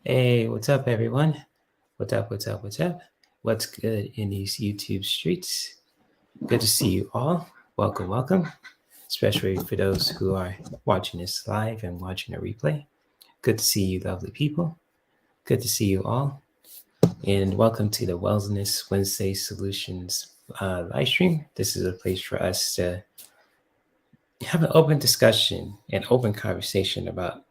Hey, what's up, everyone? What's up? What's good in these YouTube streets? Good to see you all. Welcome. Especially for those who are watching this live and watching a replay. Good to see you, lovely people. Good to see you all. And welcome to the Wellness Wednesday Solutions live stream. This is a place for us to have an open discussion and open conversation about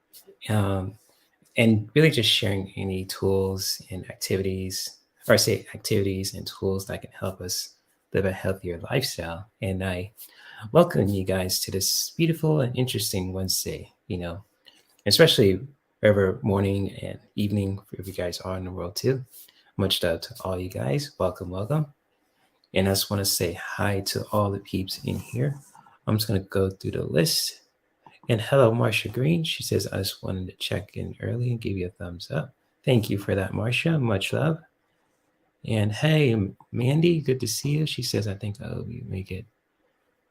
and really just sharing any tools and activities, or say activities and tools that can help us live a healthier lifestyle. And I welcome you guys to this beautiful and interesting Wednesday, especially wherever morning and evening if you guys are in the world too. Much love to all you guys. Welcome. And I just want to say hi to all the peeps in here. I'm just going to go through the list. And hello, Marsha Green. She says, I just wanted to check in early and give you a thumbs up. Thank you for that, Marsha. Much love. And hey, Mandy, good to see you. She says, I think I'll be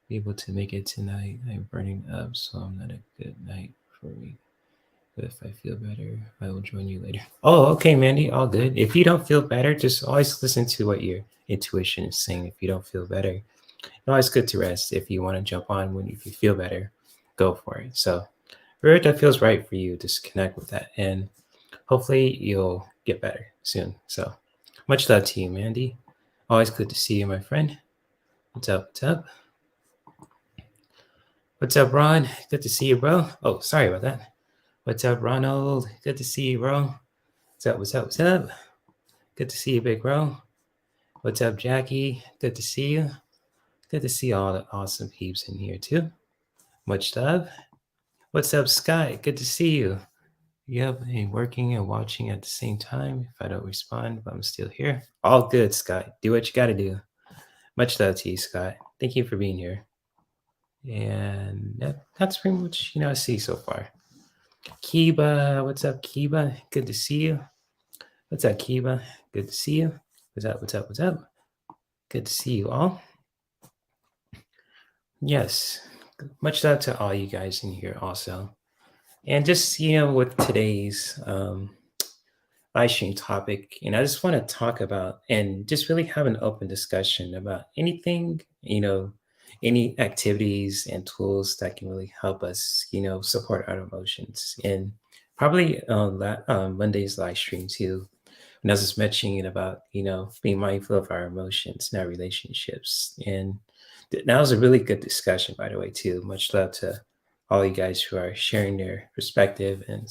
able to make it tonight. I'm burning up, so I'm not a good night for me. But if I feel better, I will join you later. Oh, okay, Mandy, all good. If you don't feel better, just always listen to what your intuition is saying. If you don't feel better, it's always good to rest. If you want to jump on if you feel better, go for it. So wherever that feels right for you, just connect with that. And hopefully you'll get better soon. So much love to you, Mandy. Always good to see you, my friend. What's up? What's up, Ron? Good to see you, bro. Oh, sorry about that. What's up, Ronald? Good to see you, bro. What's up? Good to see you, big bro. What's up, Jackie? Good to see you. Good to see all the awesome peeps in here, too. Much love. What's up, Sky? Good to see you. Yep, and working and watching at the same time. If I don't respond, but I'm still here. All good, Scott. Do what you got to do. Much love to you, Scott. Thank you for being here. And that's pretty much, I see so far. Kiba, what's up, Kiba? Good to see you. What's up, Kiba? Good to see you. What's up? Good to see you all. Yes, much love to all you guys in here also. And just, with today's live stream topic, and I just want to talk about and just really have an open discussion about anything, any activities and tools that can really help us, support our emotions. And probably Monday's live stream too, when I was just mentioning about, being mindful of our emotions and our relationships. And that was a really good discussion, by the way, too. Much love to all you guys who are sharing their perspective and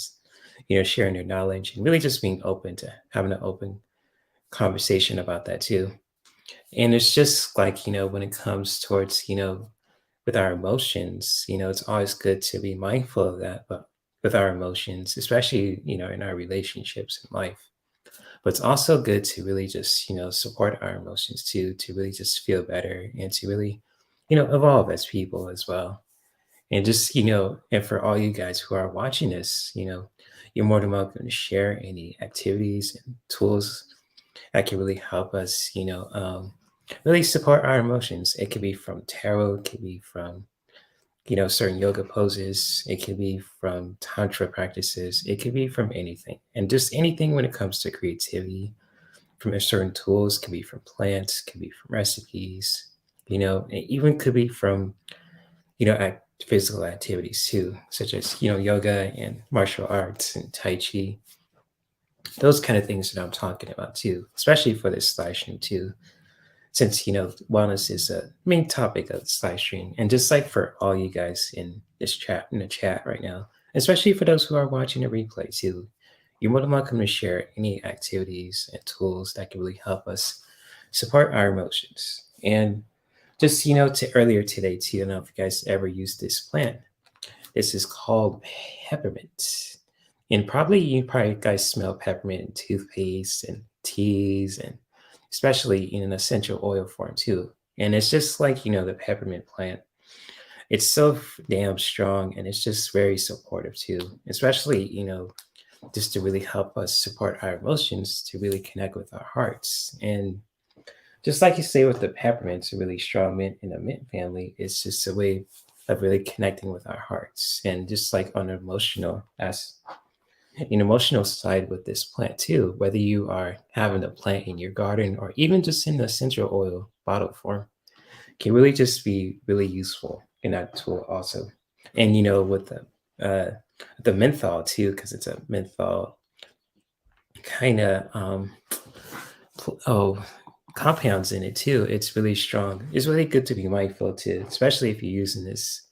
sharing their knowledge and really just being open to having an open conversation about that too. And it's just like, when it comes towards, with our emotions, it's always good to be mindful of that, but with our emotions, especially, in our relationships in life. But it's also good to really just, support our emotions too, to really just feel better and to really, evolve as people as well. And just, and for all you guys who are watching this, you're more than welcome to share any activities and tools that can really help us, really support our emotions. It could be from tarot, it could be from, certain yoga poses, it could be from tantra practices, it could be from anything. And just anything when it comes to creativity, from certain tools, could be from plants, could be from recipes, it even could be from, physical activities too, such as, yoga and martial arts and Tai Chi. Those kind of things that I'm talking about too, especially for this live stream too, since, wellness is a main topic of this live stream. And just like for all you guys in the chat right now, especially for those who are watching the replay too, you're more than welcome to share any activities and tools that can really help us support our emotions. And just, to earlier today, too, I don't know if you guys ever used this plant. This is called peppermint. And you probably guys smell peppermint in toothpaste and teas, and especially in an essential oil form too. And it's just like, the peppermint plant. It's so damn strong, and it's just very supportive too, especially, just to really help us support our emotions, to really connect with our hearts. And just like you say with the peppermint's a really strong mint in the mint family, it's just a way of really connecting with our hearts. And just like on an emotional an emotional side with this plant too, whether you are having a plant in your garden or even just in the essential oil bottle form, can really just be really useful in that tool also. And with the menthol too, because it's a menthol kind of compounds in it too. It's really strong. It's really good to be mindful too, especially if you're using this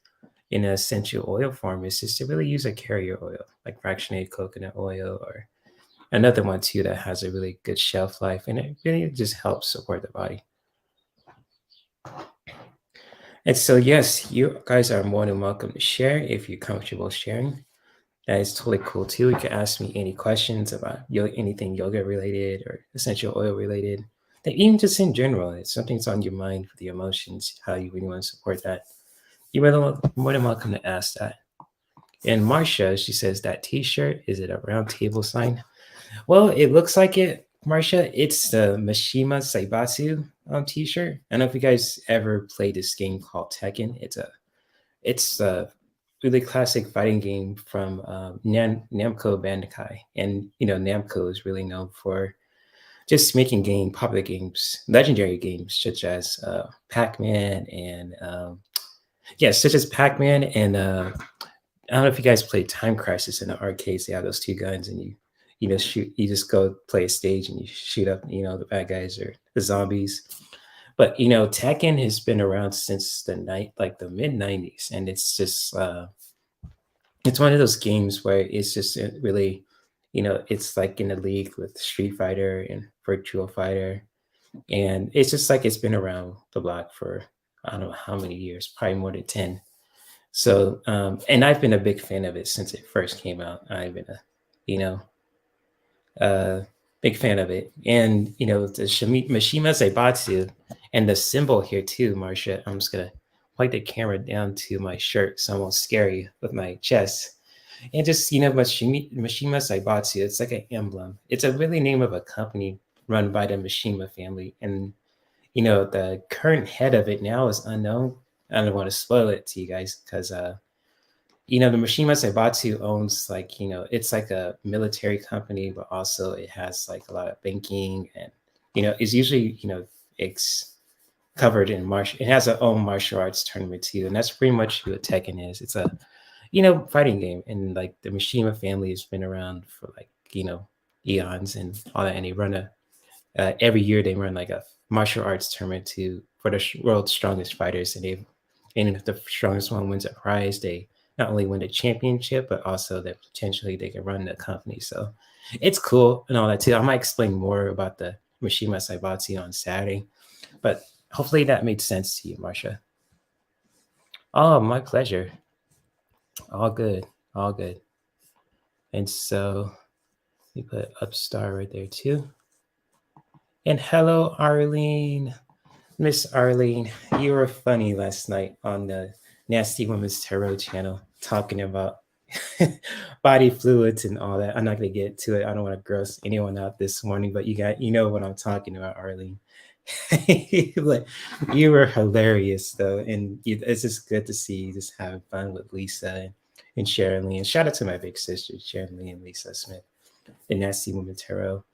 in an essential oil form. Is just to really use a carrier oil like fractionated coconut oil, or another one too that has a really good shelf life, and it really just helps support the body. And so, yes, you guys are more than welcome to share if you're comfortable sharing. That is totally cool too. You can ask me any questions about anything yoga related or essential oil related. That even just in general, if something's on your mind for the emotions, how you really want to support that, you're more than welcome to ask that. And Marcia, she says that T-shirt, is it a round table sign? Well, it looks like it, Marcia. It's the Mishima Saibatsu T-shirt. I don't know if you guys ever played this game called Tekken. It's a really classic fighting game from Namco Bandai, and Namco is really known for just making popular games, legendary games such as Pac-Man and such as Pac-Man and I don't know if you guys played Time Crisis in the arcades. They have those two guns, and you shoot. You just go play a stage and you shoot up the bad guys or the zombies. But Tekken has been around since the mid '90s, and it's just it's one of those games where it's just really, it's like in a league with Street Fighter and Virtual Fighter, and it's just like it's been around the block for I don't know how many years, probably more than 10. So, and I've been a big fan of it since it first came out. I've been you know, big fan of it. And, the Mishima Zaibatsu and the symbol here too, Marcia. I'm just going to point the camera down to my shirt so I won't scare you with my chest. And just, Mishima Zaibatsu, it's like an emblem. It's a really name of a company run by the Mishima family. And, the current head of it now is unknown. I don't want to spoil it to you guys because the Mishima Zaibatsu owns it's like a military company, but also it has like a lot of banking, and it's usually it's covered in martial. It has its own martial arts tournament too, and that's pretty much what Tekken is. It's a fighting game, and like the Mishima family has been around for eons and all that, and they run every year they run like a martial arts tournament for the world's strongest fighters, and if the strongest one wins a prize, they not only win the championship, but also that potentially they can run the company. So it's cool and all that too. I might explain more about the Mishima Saibatsu on Saturday, but hopefully that made sense to you, Marcia. Oh, my pleasure. All good. All good. And so we put Upstar right there too. And hello, Arlene. Miss Arlene, you were funny last night on the Nasty Women's Tarot channel talking about body fluids and all that. I'm not going to get to it. I don't want to gross anyone out this morning, but you know what I'm talking about, Arlene. You were hilarious though, and it's just good to see you just having fun with Lisa and Sharon Lee. And shout out to my big sisters, Sharon Lee and Lisa Smith, the Nasty Women Tarot.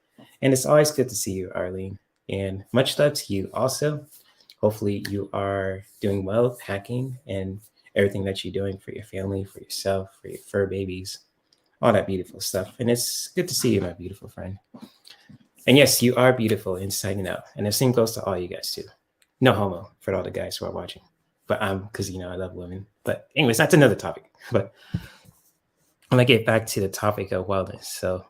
And it's always good to see you, Arlene. And much love to you also. Hopefully you are doing well packing and everything that you're doing for your family, for yourself, for your fur babies, all that beautiful stuff. And it's good to see you, my beautiful friend. And yes, you are beautiful inside and out. And the same goes to all you guys too. No homo for all the guys who are watching. But because I love women. But anyways, that's another topic. But I'm gonna get back to the topic of wellness. So,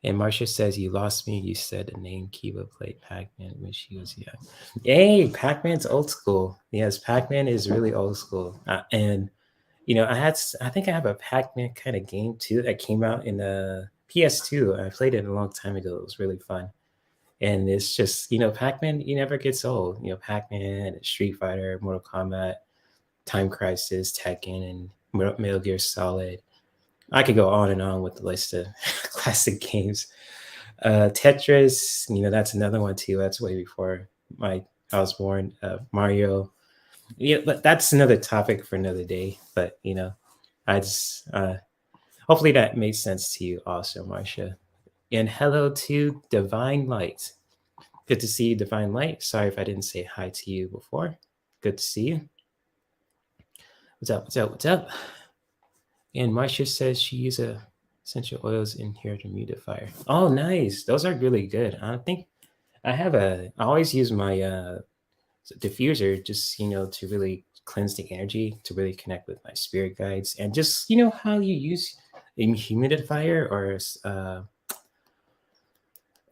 and Marcia says, you lost me. You said the name Kiva played Pac-Man when she was young. Hey, Pac-Man's old school. Yes, Pac-Man is really old school. And, I think I have a Pac-Man kind of game too that came out in the PS2. I played it a long time ago. It was really fun. And it's just, Pac-Man, he never gets old. Pac-Man, Street Fighter, Mortal Kombat, Time Crisis, Tekken, and Metal Gear Solid. I could go on and on with the list of classic games. Tetris, that's another one too. That's way before I was born. Mario, but that's another topic for another day. But I just Hopefully that made sense to you also, Marcia. And hello to Divine Light. Good to see you, Divine Light. Sorry if I didn't say hi to you before. Good to see you. What's up? What's up? What's up? And Marcia says she uses essential oils in her humidifier. Oh, nice. Those are really good. I think I always use my diffuser just, to really cleanse the energy, to really connect with my spirit guides. And just, how you use a humidifier or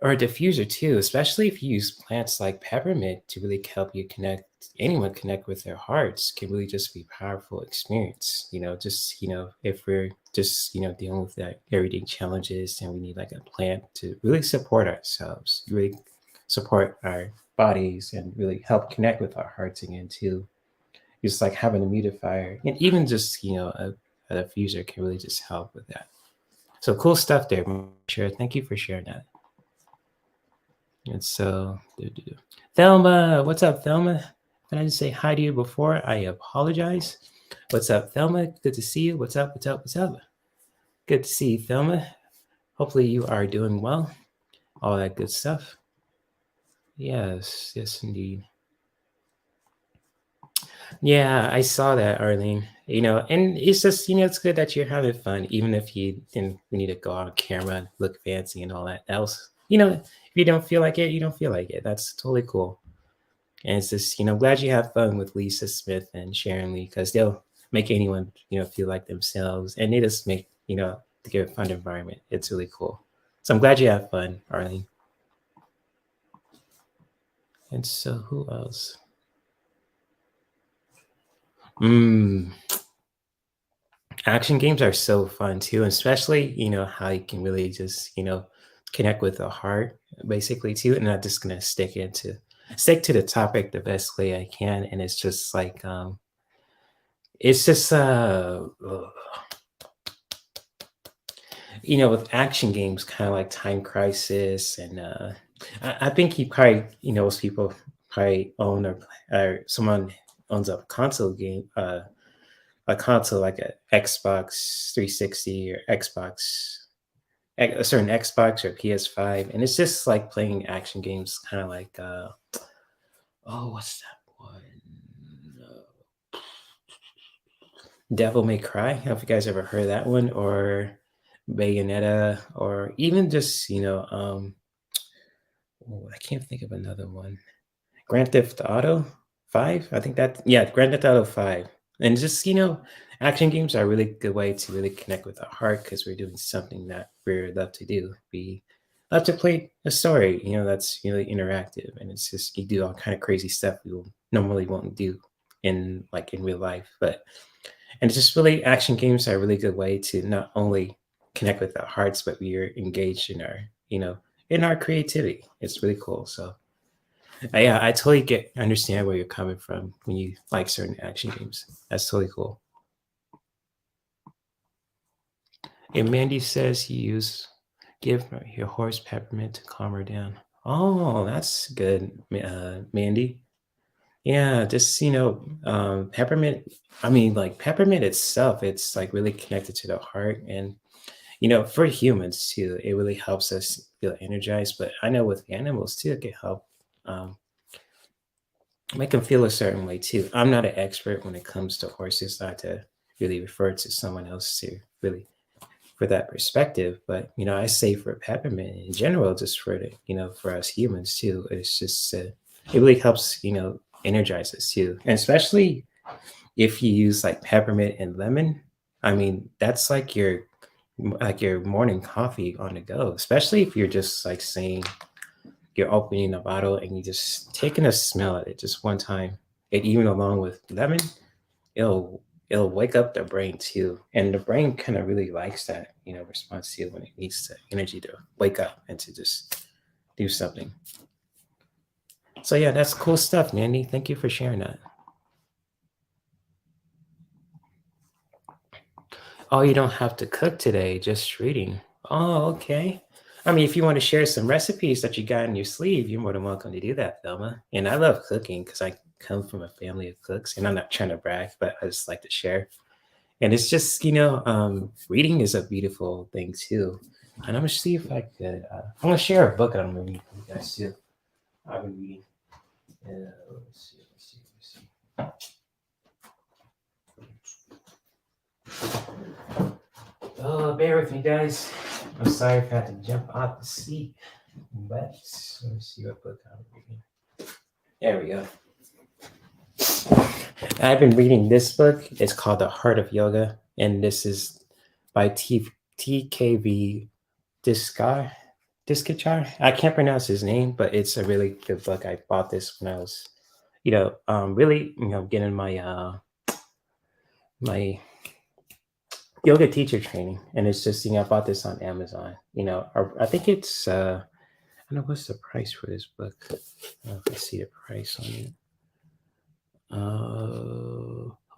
a diffuser too, especially if you use plants like peppermint to really help you connect with their hearts, can really just be a powerful experience. If we're just, dealing with that everyday challenges, and we need like a plant to really support ourselves, really support our bodies, and really help connect with our hearts again too. Just like having a humidifier, and even just, a diffuser can really just help with that. So cool stuff there, Sure. Thank you for sharing that. And so, Thelma, what's up, Thelma? Did I just say hi to you before? I apologize. What's up, Thelma? Good to see you. What's up? What's up? What's up? Good to see you, Thelma. Hopefully you are doing well. All that good stuff. Yes, yes, indeed. Yeah, I saw that, Arlene. And it's just, it's good that you're having fun, even if you didn't need to go on camera and look fancy and all that else. If you don't feel like it, you don't feel like it. That's totally cool. And it's just, glad you have fun with Lisa Smith and Sharon Lee, because they'll make anyone, feel like themselves. And they just make, to give a fun environment. It's really cool. So I'm glad you have fun, Arlene. And so who else? Action games are so fun too, especially, how you can really just, connect with the heart basically too. And I'm just gonna stick to the topic the best way I can. And it's just like it's just with action games, kind of like Time Crisis, and I think you probably, most people probably own or someone owns a console game, a console like a Xbox 360 or a certain Xbox or PS5, and it's just like playing action games, kind of like what's that one? Devil May Cry. I don't know if you guys ever heard that one, or Bayonetta, or even just I can't think of another one. Grand Theft Auto 5. I think Grand Theft Auto 5. And just, action games are a really good way to really connect with our heart, because we're doing something that we love to do. We love to play a story, that's really interactive, and it's just, you do all kind of crazy stuff we normally won't do in real life. And it's just really, action games are a really good way to not only connect with our hearts, but we are engaged in our, in our creativity. It's really cool. So yeah, I totally understand where you're coming from when you like certain action games. That's totally cool. And Mandy says you give your horse peppermint to calm her down. Oh, that's good, Mandy. Yeah, just peppermint. I mean, like peppermint itself, it's like really connected to the heart, and for humans too, it really helps us feel energized. But I know with animals too, it can help make them feel a certain way too. I'm not an expert when it comes to horses, not to really refer to someone else to really for that perspective. But I say for peppermint in general, just for for us humans too, it's just it really helps energize us too, and especially if you use like peppermint and lemon. I mean, that's like your morning coffee on the go, especially if you're just like saying you're opening a bottle and you just taking a smell at it just one time, and even along with lemon, it'll wake up the brain too, and the brain kind of really likes that response to when it needs the energy to wake up and to just do something. So yeah, that's cool stuff, Mandy. Thank you for sharing that. Oh, you don't have to cook today, just reading. Oh, okay. I mean, if you want to share some recipes that you got in your sleeve, you're more than welcome to do that, Thelma. And I love cooking because I come from a family of cooks, and I'm not trying to brag, but I just like to share. And it's just, reading is a beautiful thing too. And I'm gonna see if I could. I'm gonna share a book I'm reading with you guys too. I've been reading. Let's see. Oh, bear with me, guys. I'm sorry if I had to jump out the seat, but let me see what book I'm reading. There we go. I've been reading this book. It's called The Heart of Yoga, and this is by TKV Diskachar. I can't pronounce his name, but it's a really good book. I bought this when I was, really, getting my yoga teacher training, and it's just, I bought this on Amazon. I think it's I don't know what's the price for this book. I don't know if I see the price on it.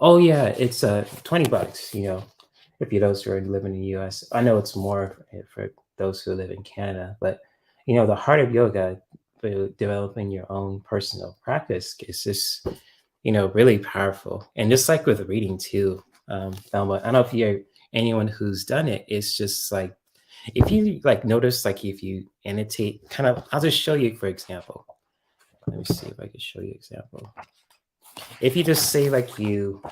Oh yeah, it's $20. If you those who are living in the U.S. I know it's more for those who live in Canada, but the heart of yoga, developing your own personal practice is just really powerful, and just like with reading too. Thelma, I don't know if you're anyone who's done it. It's just like if you like notice, like if you annotate, kind of. I'll just show you for example. Let me see if I can show you example. If you just say like you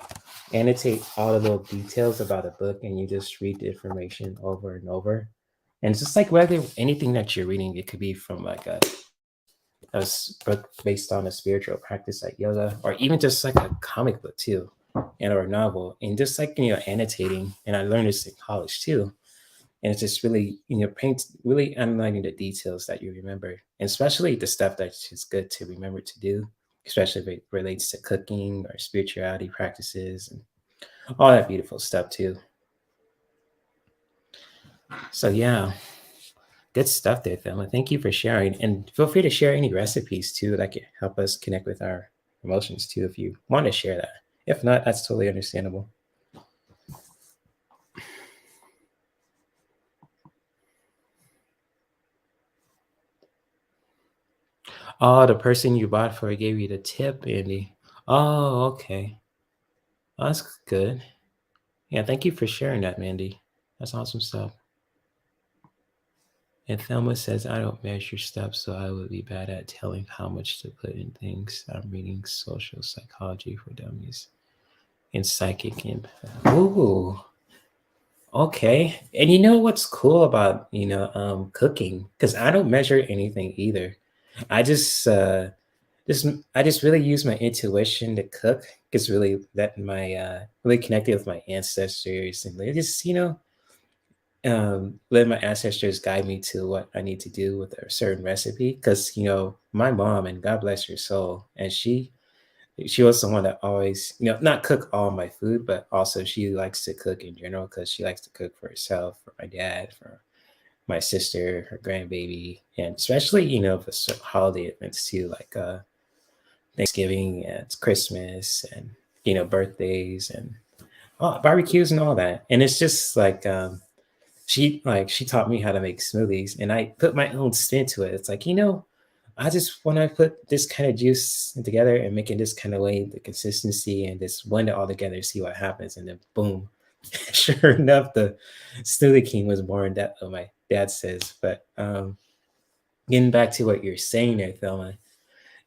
annotate all the little details about a book and you just read the information over and over, and it's just like whether anything that you're reading, it could be from like a book based on a spiritual practice like yoga, or even just like a comic book too, and or a novel, and just like annotating. And I learned this in college too, and it's just really paint really analyzing the details that you remember, and especially the stuff that's just good to remember to do, especially if it relates to cooking or spirituality practices and all that beautiful stuff too. So yeah, good stuff there, Thelma. Thank you for sharing, and feel free to share any recipes too that can help us connect with our emotions too, if you want to share that. If not, that's totally understandable. Oh, the person you bought for gave you the tip, Andy. Oh, okay. Oh, that's good. Yeah, thank you for sharing that, Mandy. That's awesome stuff. And Thelma says, I don't measure stuff, so I would be bad at telling how much to put in things. I'm reading social psychology for dummies and psychic impact. Ooh, okay. And you know what's cool about, cooking? Because I don't measure anything either. I just I just really use my intuition to cook. Because really that my really connected with my ancestors, and they just let my ancestors guide me to what I need to do with a certain recipe. Because my mom, and God bless her soul, and she was someone that always not cook all my food, but also she likes to cook in general because she likes to cook for herself, for my dad, for my sister, her grandbaby, and especially for holiday events too, like Thanksgiving and Christmas, and birthdays, and barbecues and all that. And it's just like she taught me how to make smoothies, and I put my own spin to it. It's like I just want to put this kind of juice together and make it this kind of way, the consistency, and just blend it all together, see what happens, and then boom. Sure enough, the smoothie king was born. That what my dad says. But getting back to what you're saying there, Thelma,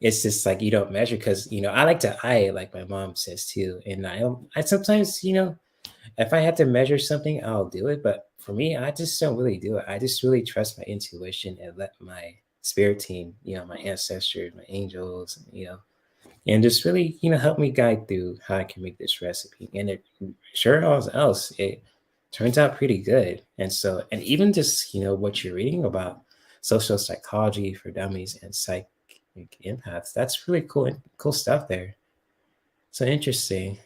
it's just like you don't measure because I like to eye it, like my mom says too, and I sometimes if I have to measure something, I'll do it. But for me, I just don't really do it. I just really trust my intuition and let my spirit team, my ancestors, my angels, and just really, help me guide through how I can make this recipe. And it sure as else, it turns out pretty good. And so, and even just, what you're reading about social psychology for dummies and psychic empaths, that's really cool stuff there. So interesting.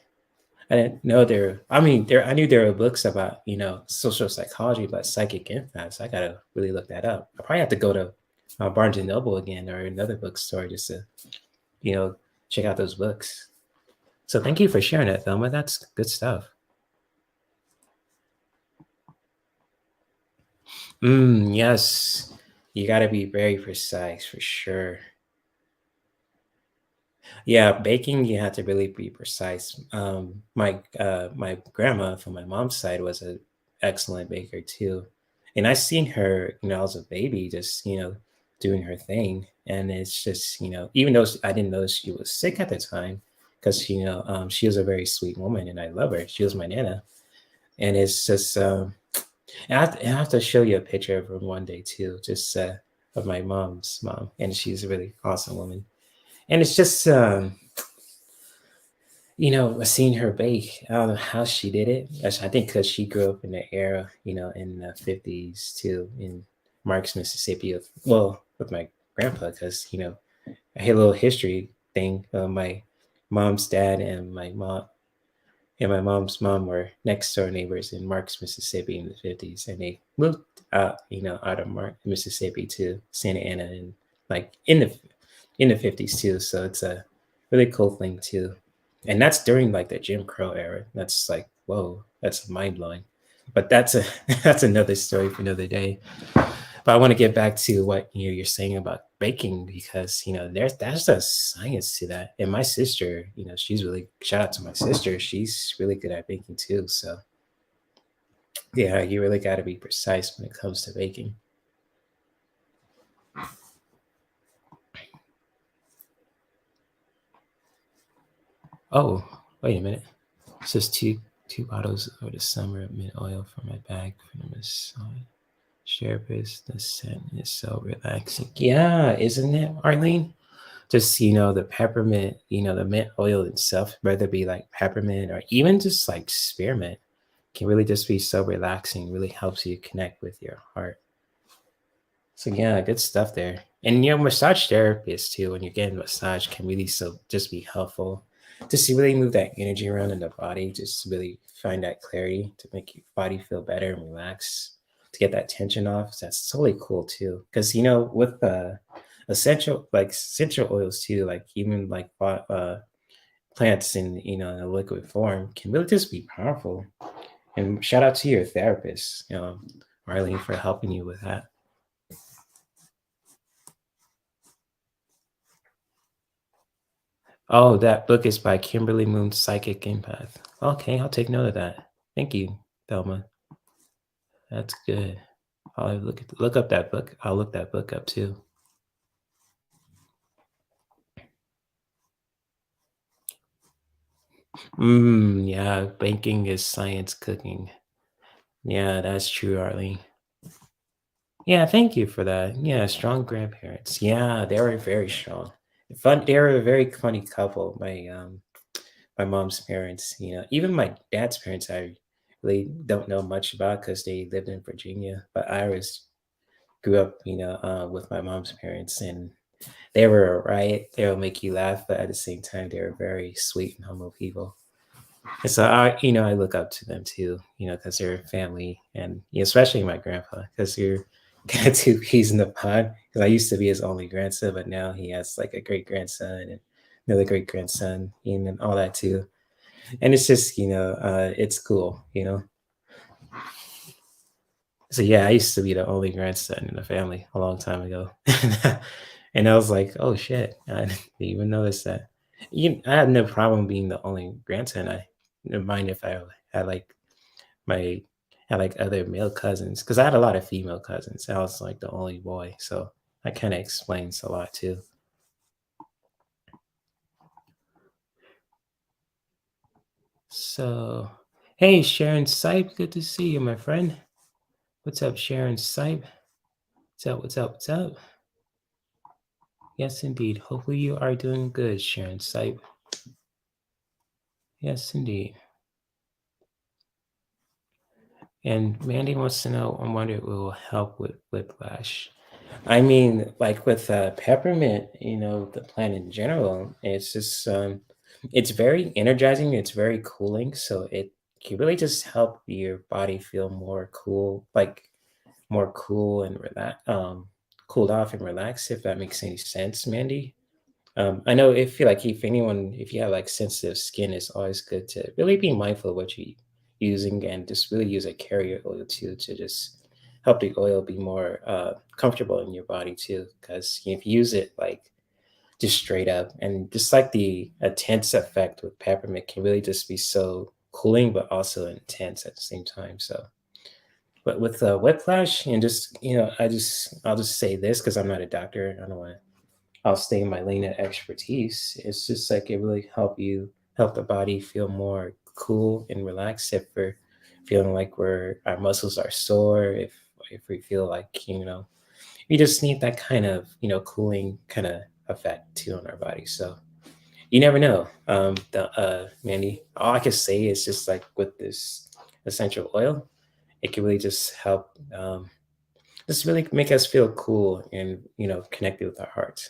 I didn't know I mean, I knew there were books about, social psychology, but psychic empaths. I gotta really look that up. I probably have to go to Barnes and Noble again or another bookstore just to, you know, check out those books. So thank you for sharing that, Thelma. That's good stuff. Yes, you got to be very precise for sure. Yeah, baking, you have to really be precise. My grandma from my mom's side was an excellent baker too, and I seen her, I was a baby, just doing her thing, and it's just even though I didn't know she was sick at the time, because she was a very sweet woman, and I love her. She was my nana, and it's just I have to show you a picture of her one day too, just of my mom's mom, and she's a really awesome woman, and it's just. Seeing her bake, I don't know how she did it. I think because she grew up in the era, in the 50s too, in Marks, Mississippi. Well, with my grandpa, because, I had a little history thing. My mom's dad and my mom's mom were next door neighbors in Marks, Mississippi in the 50s. And they moved out, out of Mississippi to Santa Ana and like in the 50s too. So it's a really cool thing too. And that's during like the Jim Crow era. That's like, whoa, that's mind blowing. But that's a that's another story for another day. But I want to get back to what you're saying about baking, because that's a science to that. And my sister, she's really, shout out to my sister. She's really good at baking too. So yeah, you really got to be precise when it comes to baking. Oh, wait a minute. It says two bottles of the summer mint oil for my bag for the massage. Therapist, the scent is so relaxing. Yeah, isn't it, Arlene? Just the peppermint, the mint oil itself, whether it be like peppermint or even just like spearmint, can really just be so relaxing. Really helps you connect with your heart. So yeah, good stuff there. And massage therapists too, when you're getting massage, can really so just be helpful. Just to really move that energy around in the body, just to really find that clarity to make your body feel better and relax, to get that tension off. So that's totally cool too. Because with essential oils too, like even like plants in a liquid form can really just be powerful. And shout out to your therapist, Marlene, for helping you with that. Oh, that book is by Kimberly Moon's Psychic Empath. Okay, I'll take note of that. Thank you, Thelma. That's good. I'll look up that book. I'll look that book up too. Yeah, banking is science cooking. Yeah, that's true, Arlene. Yeah, thank you for that. Yeah, strong grandparents. Yeah, they were very strong. Fun. They were a very funny couple. My mom's parents. Even my dad's parents. I really don't know much about because they lived in Virginia. But I was grew up, with my mom's parents, and they were right. They will make you laugh, but at the same time, they were very sweet and humble people. And so I look up to them too, because they're family, and especially my grandpa, because you're kind of two peas in the pod. Because I used to be his only grandson, but now he has like a great grandson and another great grandson, and all that too. And it's just, it's cool. So yeah, I used to be the only grandson in the family a long time ago, and I was like, "Oh shit, I didn't even notice that." I had no problem being the only grandson. I didn't mind if I had like my had like other male cousins, because I had a lot of female cousins. I was like the only boy, so that kind of explains a lot too. So, hey, Sharon Sipe, good to see you, my friend. What's up, Sharon Sipe? What's up? What's up? What's up? Yes, indeed. Hopefully, you are doing good, Sharon Sipe. Yes, indeed. And Mandy wants to know, I wonder it will help with whiplash. I mean, like with peppermint, the plant in general, it's just it's very energizing. It's very cooling, so it can really just help your body feel more cool, like more cool and cooled off and relaxed. If that makes any sense, Mandy. I know if you have like sensitive skin, it's always good to really be mindful of what you're using, and just really use a carrier oil too, to just help the oil be more comfortable in your body too. Because if you use it like just straight up. And just like the intense effect with peppermint can really just be so cooling, but also intense at the same time. So, but with whiplash and just, I'll just say this because I'm not a doctor. I don't want to, I'll stay in my lane of expertise. It's just like it really help the body feel more cool and relaxed if we're feeling like our muscles are sore, if we feel like, we just need that kind of, cooling kind of effect too on our body. So you never know. Mandy, all I can say is just like with this essential oil, it can really just help, just really make us feel cool and, connected with our hearts.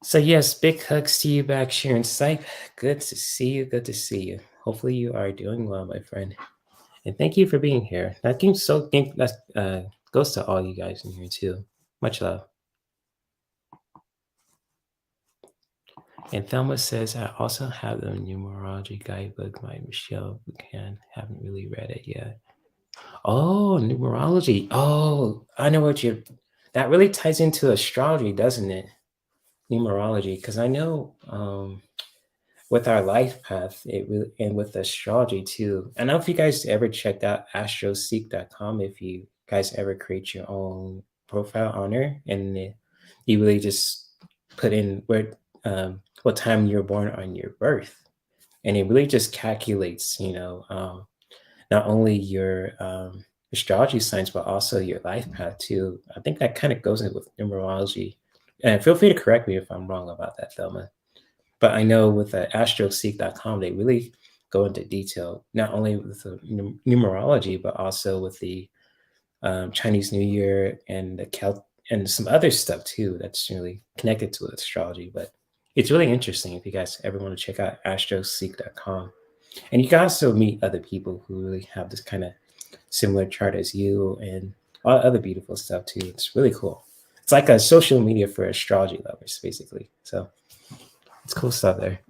So yes, big hugs to you back, Sharon Sipe. Good to see you. Good to see you. Hopefully you are doing well, my friend. And thank you for being here. That goes to all you guys in here too. Much love. And Thelma says, I also have the Numerology Guidebook by Michelle Buchan. Haven't really read it yet. Oh, numerology. Oh, I know that really ties into astrology, doesn't it? Numerology. Because I know with our life path, it really, and with astrology too. I don't know if you guys ever checked out astroseek.com, if you guys ever create your own profile on there, and you really just put in what time you were born on your birth, and it really just calculates, not only your astrology signs but also your life path too. I think that kind of goes in with numerology, and feel free to correct me if I'm wrong about that, Thelma. But I know with astroseek.com, they really go into detail, not only with the numerology, but also with the Chinese New Year and the and some other stuff too that's really connected to astrology. But it's really interesting if you guys ever want to check out astroseek.com. And you can also meet other people who really have this kind of similar chart as you and all other beautiful stuff too. It's really cool. It's like a social media for astrology lovers, basically. So it's cool stuff there.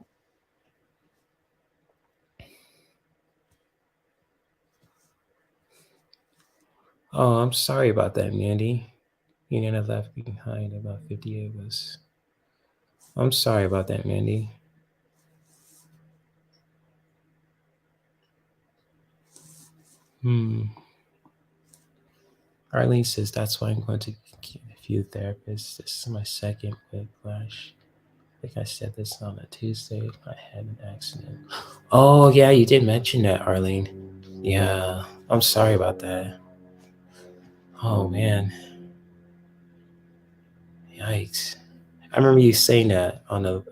Oh, I'm sorry about that, Mandy. You gonna left behind about 58 of us. I'm sorry about that, Mandy. Arlene says that's why I'm going to a few therapists. This is my second whiplash. I think I said this on a Tuesday. I had an accident. Oh yeah, you did mention that, Arlene. Yeah, I'm sorry about that. Oh man, yikes! I remember you saying that on a.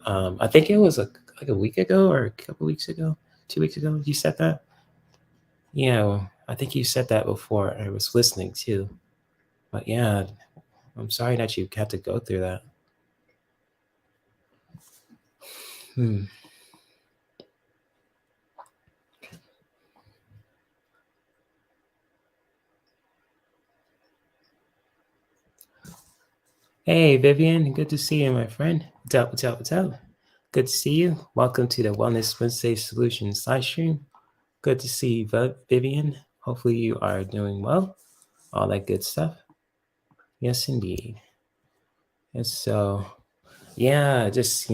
I think it was like a week ago or a couple weeks ago, 2 weeks ago. You said that. Yeah, well, I think you said that before. I was listening too. But yeah, I'm sorry that you had to go through that. Hmm. Hey, Vivian, good to see you, my friend. What's up? What's up? What's up? Good to see you. Welcome to the Wellness Wednesday Solutions live stream. Good to see you, Vivian. Hopefully, you are doing well. All that good stuff. Yes, indeed. And so, yeah, just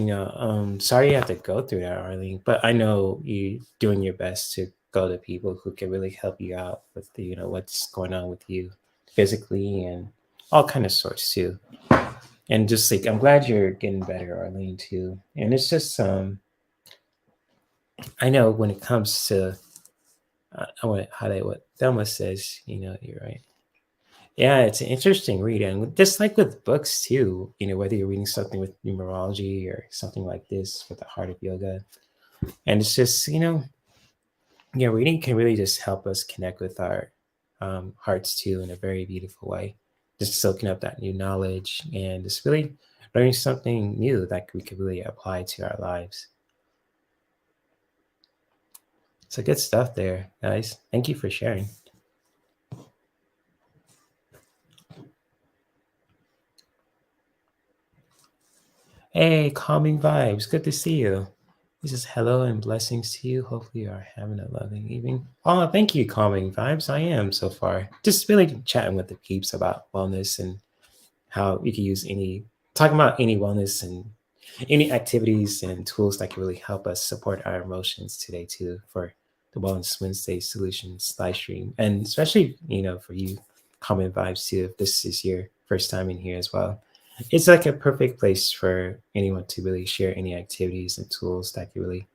sorry you have to go through that, Arlene. But I know you doing your best to go to people who can really help you out with what's going on with you physically and all kind of sorts too. And just like I'm glad you're getting better, Arlene, too. And it's just I know when it comes to I want to highlight what Thelma says. You're right. Yeah, it's an interesting read, and just like with books too. Whether you're reading something with numerology or something like this with the Heart of Yoga, and it's just reading can really just help us connect with our hearts too in a very beautiful way. Just soaking up that new knowledge and just really learning something new that we could really apply to our lives. So good stuff there, guys. Thank you for sharing. Hey, calming vibes. Good to see you. This is hello and blessings to you. Hopefully you are having a lovely evening. Oh, thank you, calming vibes. I am so far. Just really chatting with the peeps about wellness and how you can use talking about any wellness and any activities and tools that can really help us support our emotions today too for the Wellness Wednesday Solutions live stream. And especially, for you, Common Vibes too, if this is your first time in here as well. It's like a perfect place for anyone to really share any activities and tools that can really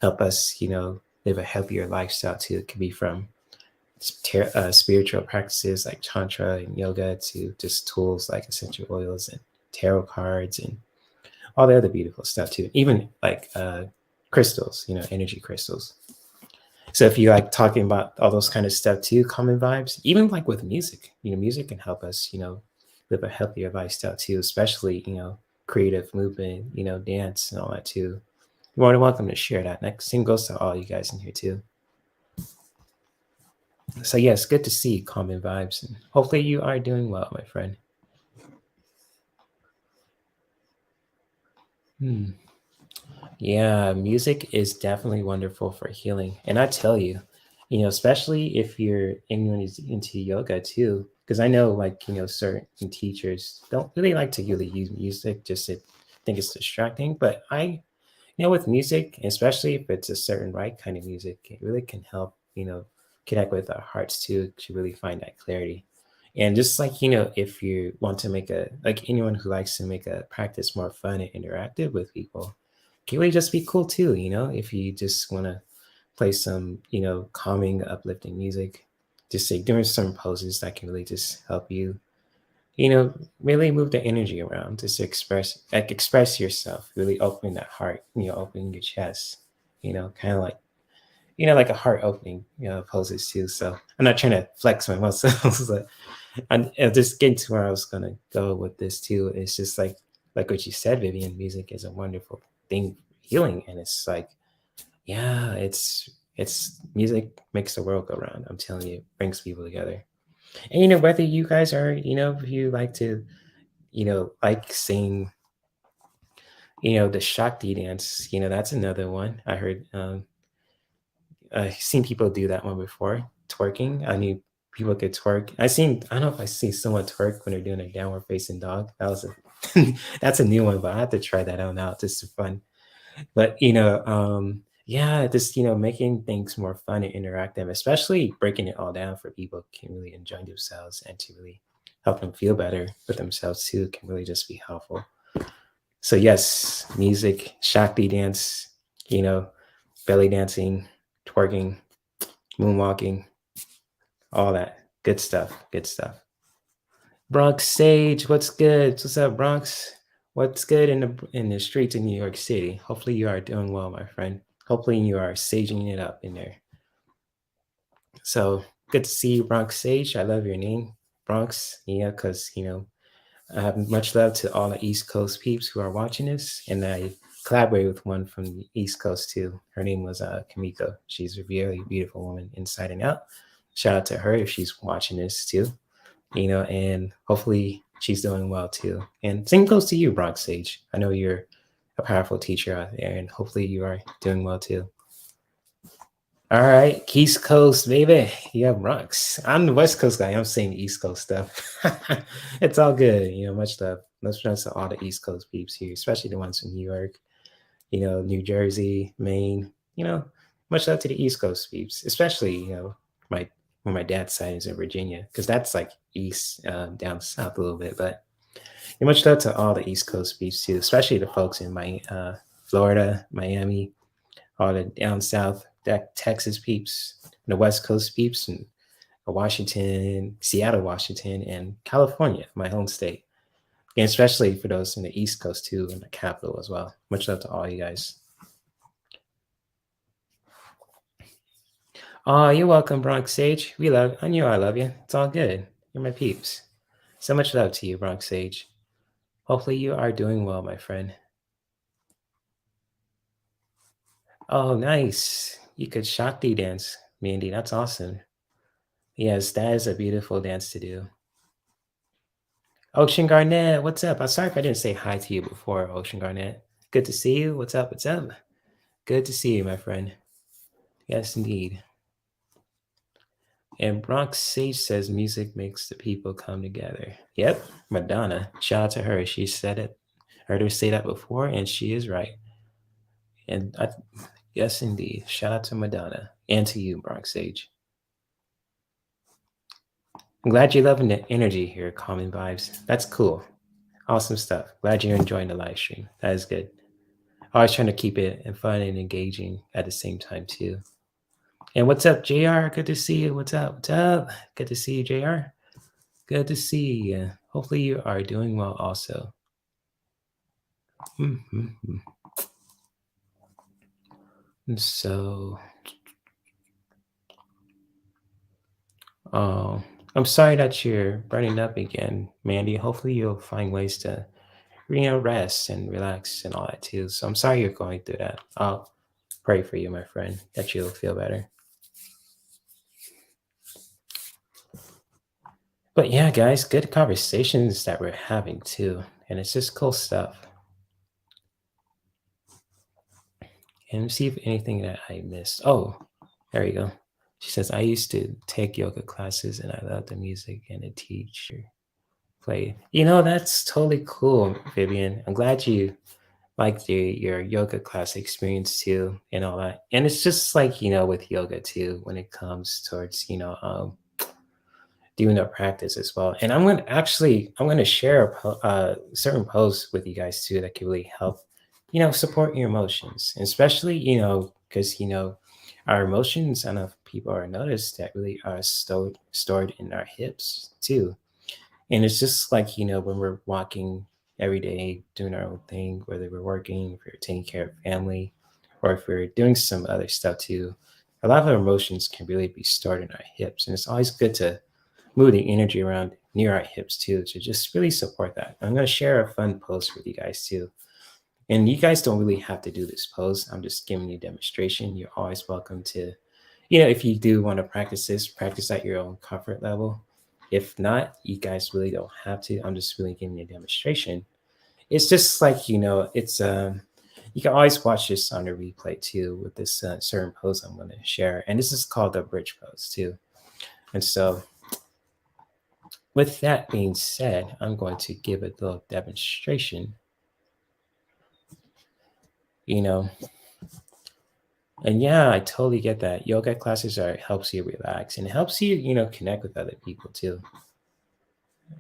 help us, live a healthier lifestyle too. It could be from spiritual practices like Tantra and yoga to just tools like essential oils and tarot cards and all the other beautiful stuff too. Even like crystals, energy crystals. So if you like talking about all those kind of stuff too, common vibes, even like with music, music can help us, live a healthier lifestyle too, especially, creative movement, dance and all that too. You're more than welcome to share that. Next same goes to all you guys in here too. So yes, good to see common vibes. And hopefully you are doing well, my friend. Yeah, music is definitely wonderful for healing. And I tell you, especially if anyone is into yoga too, because I know like, certain teachers don't really like to really use music, just to think it's distracting. But with music, especially if it's a certain right kind of music, it really can help, connect with our hearts too, to really find that clarity. And just like, if you want to like anyone who likes to make a practice more fun and interactive with people, can really just be cool too, if you just want to play some, calming, uplifting music, just say doing some poses that can really just help you, really move the energy around, just to express yourself, really open that heart, opening your chest, kind of like, like a heart opening, poses too. So I'm not trying to flex my muscles, but I'm just getting to where I was gonna go with this too. It's just like what you said, Vivian. Music is a wonderful thing, for healing, and it's like, yeah, it's music makes the world go round. I'm telling you, it brings people together. And whether you guys are, if you like to, like sing, the Shakti dance, that's another one. I heard I've seen people do that one before. Twerking. I knew people could twerk. I don't know if I see someone twerk when they're doing a downward facing dog. That's a new one, but I have to try that one out just for fun. But yeah, just making things more fun and interactive, especially breaking it all down for people who can really enjoy themselves and to really help them feel better with themselves too, can really just be helpful. So yes, music, Shakti dance, belly dancing, twerking, moonwalking, all that good stuff. Good stuff. Bronx Sage, what's good? What's up, Bronx? What's good in the streets of New York City? Hopefully you are doing well, my friend. Hopefully you are saging it up in there. So good to see you, Bronx Sage. I love your name, Bronx. Yeah, because I have much love to all the East Coast peeps who are watching this, and I collaborated with one from the East Coast too. Her name was Kamiko. She's a really beautiful woman inside and out. Shout out to her if she's watching this too. And hopefully she's doing well too. And same goes to you, Bronx Sage. I know you're a powerful teacher out there, and hopefully you are doing well too. All right, East Coast, baby. Yeah, Bronx. I'm the West Coast guy. I'm saying East Coast stuff. It's all good. Much love. Much love to all the East Coast peeps here, especially the ones from New York, New Jersey, Maine. Much love to the East Coast peeps, especially my when my dad's side is in Virginia, because that's like east down south a little bit. But much love to all the East Coast peeps too, especially the folks in my Florida, Miami, all the down south, Texas peeps, and the West Coast peeps, and Washington, Seattle, Washington, and California, my home state. And especially for those in the East Coast too, and the capital as well. Much love to all you guys. Oh, you're welcome, Bronx Sage. I knew I love you. It's all good. You're my peeps. So much love to you, Bronx Sage. Hopefully you are doing well, my friend. Oh, nice. You could Shakti dance, Mandy. That's awesome. Yes, that is a beautiful dance to do. Ocean Garnett, what's up? I'm sorry if I didn't say hi to you before, Ocean Garnett. Good to see you. What's up? What's up? Good to see you, my friend. Yes, indeed. And Bronx Sage says music makes the people come together. Yep, Madonna. Shout out to her. She said it. Heard her say that before, and she is right. And yes, indeed. Shout out to Madonna and to you, Bronx Sage. I'm glad you're loving the energy here, Common Vibes. That's cool. Awesome stuff. Glad you're enjoying the live stream. That is good. Always trying to keep it fun and engaging at the same time, too. And what's up, JR? Good to see you. What's up? What's up? Good to see you, JR. Good to see you. Hopefully, you are doing well also. Mm-hmm. So, I'm sorry that you're burning up again, Mandy. Hopefully, you'll find ways to, rest and relax and all that too. So, I'm sorry you're going through that. I'll pray for you, my friend, that you'll feel better. But yeah, guys, good conversations that we're having too, and it's just cool stuff. And see if anything that I missed. Oh, there you go. She says, I used to take yoga classes and I love the music and the teacher play. That's totally cool, Vivian. I'm glad you liked your yoga class experience too and all that. And it's just like, with yoga too, when it comes towards, doing a practice as well. And I'm going to share certain posts with you guys too that can really help, support your emotions, and especially, because, our emotions, I don't know if people are noticed that really are stored in our hips too. And it's just like, when we're walking every day, doing our own thing, whether we're working, if we're taking care of family, or if we're doing some other stuff too, a lot of our emotions can really be stored in our hips. And it's always good to move the energy around near our hips too, to just really support that. I'm going to share a fun post with you guys too. And you guys don't really have to do this pose. I'm just giving you a demonstration. You're always welcome to, if you do want to practice this, practice at your own comfort level. If not, you guys really don't have to. I'm just really giving you a demonstration. It's just like, it's you can always watch this on a replay too with this certain pose I'm going to share. And this is called the bridge pose too. And so with that being said, I'm going to give a little demonstration, and yeah, I totally get that. Yoga classes helps you relax and it helps you, connect with other people too.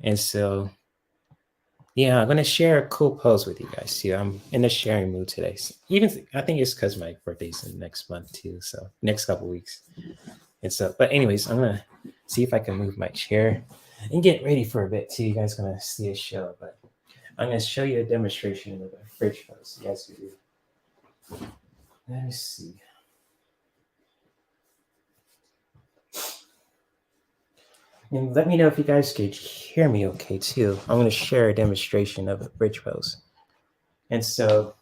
And so, yeah, I'm going to share a cool pose with you guys too. I'm in a sharing mood today. So I think it's because my birthday's in next month too. So next couple weeks. And so, but anyways, I'm going to see if I can move my chair and get ready for a bit too. You guys going to see a show, but I'm going to show you a demonstration of a bridge pose. You guys can do. Let me see. And let me know if you guys could hear me okay too. I'm going to share a demonstration of a bridge pose. And so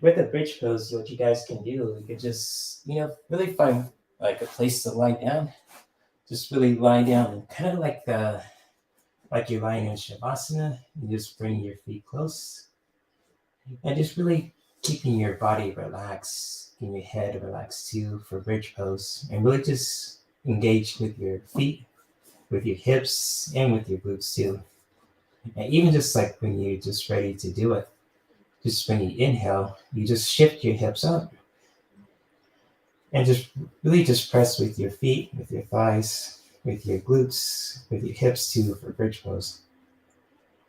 with the bridge pose, what you guys can do, you can just, really find like a place to lie down. Just really lie down and kind of like you're lying in Shavasana. You just bring your feet close and just really keeping your body relaxed, keeping your head relaxed too for bridge pose, and really just engage with your feet, with your hips, and with your glutes too. And even just like when you're just ready to do it, just when you inhale, you just shift your hips up and just really just press with your feet, with your thighs, with your glutes, with your hips too for bridge pose.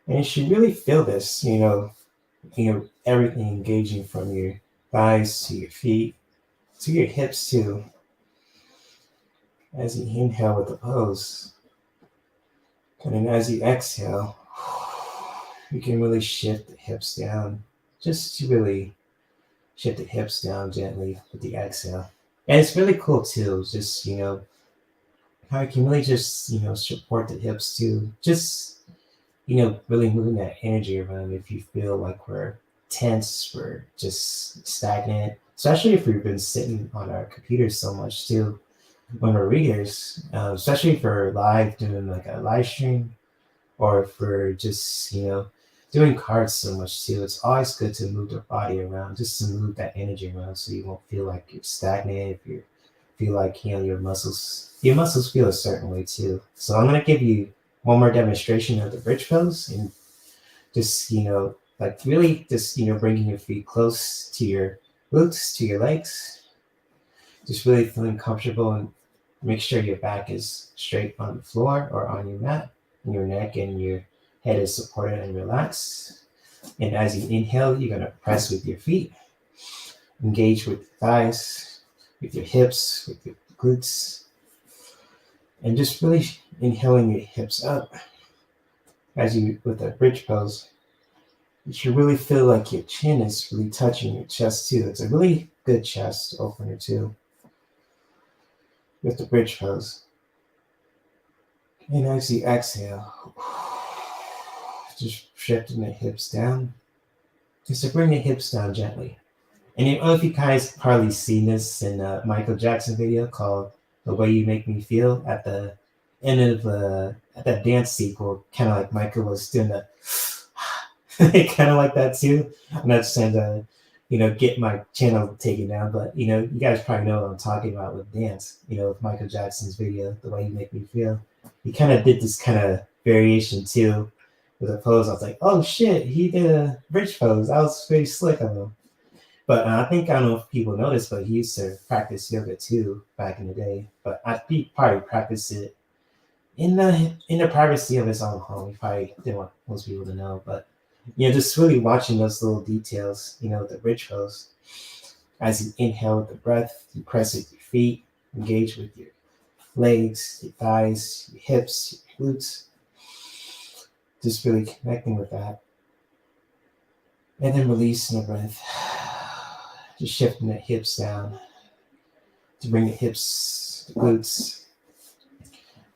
And you should really feel this, everything engaging from your thighs to your feet to your hips too. As you inhale with the pose, and then as you exhale, you can really shift the hips down, just to really shift the hips down gently with the exhale. And it's really cool too, just, how you can really just, support the hips too. Just, really moving that energy around if you feel like we're tense, we're just stagnant, especially if we've been sitting on our computers so much too. When we're readers, especially if we're live doing like a live stream, or if we're just, doing cards so much too, it's always good to move the body around, just to move that energy around so you won't feel like you're stagnant, if you're feel like, your muscles feel a certain way too. So I'm going to give you one more demonstration of the bridge pose, and just, like really just, bringing your feet close to your glutes, to your legs, just really feeling comfortable, and make sure your back is straight on the floor or on your mat, and your neck and your head is supported and relaxed. And as you inhale, you're going to press with your feet, engage with your thighs, with your hips, with your glutes, and just really inhaling your hips up as you, with that bridge pose. You should really feel like your chin is really touching your chest too. It's a really good chest opener too, with the bridge pose. And as you exhale, just shifting the hips down, just to bring the hips down gently. And I don't know if you guys probably seen this in a Michael Jackson video called "The Way You Make Me Feel." At the end of at that dance sequel, kind of like Michael was doing the kind of like that too. I'm not trying to, get my channel taken down, but you guys probably know what I'm talking about with dance. With Michael Jackson's video, "The Way You Make Me Feel," he kind of did this kind of variation too with a pose. I was like, oh shit, he did a bridge pose. That was pretty slick of him. But I don't know if people noticed, but he used to practice yoga too back in the day. But he probably practiced it in the privacy of his own home. He probably didn't want most people to know. But just really watching those little details, the bridge pose. As you inhale with the breath, you press with your feet, engage with your legs, your thighs, your hips, your glutes. Just really connecting with that. And then releasing the breath. Just shifting the hips down to bring the hips, the glutes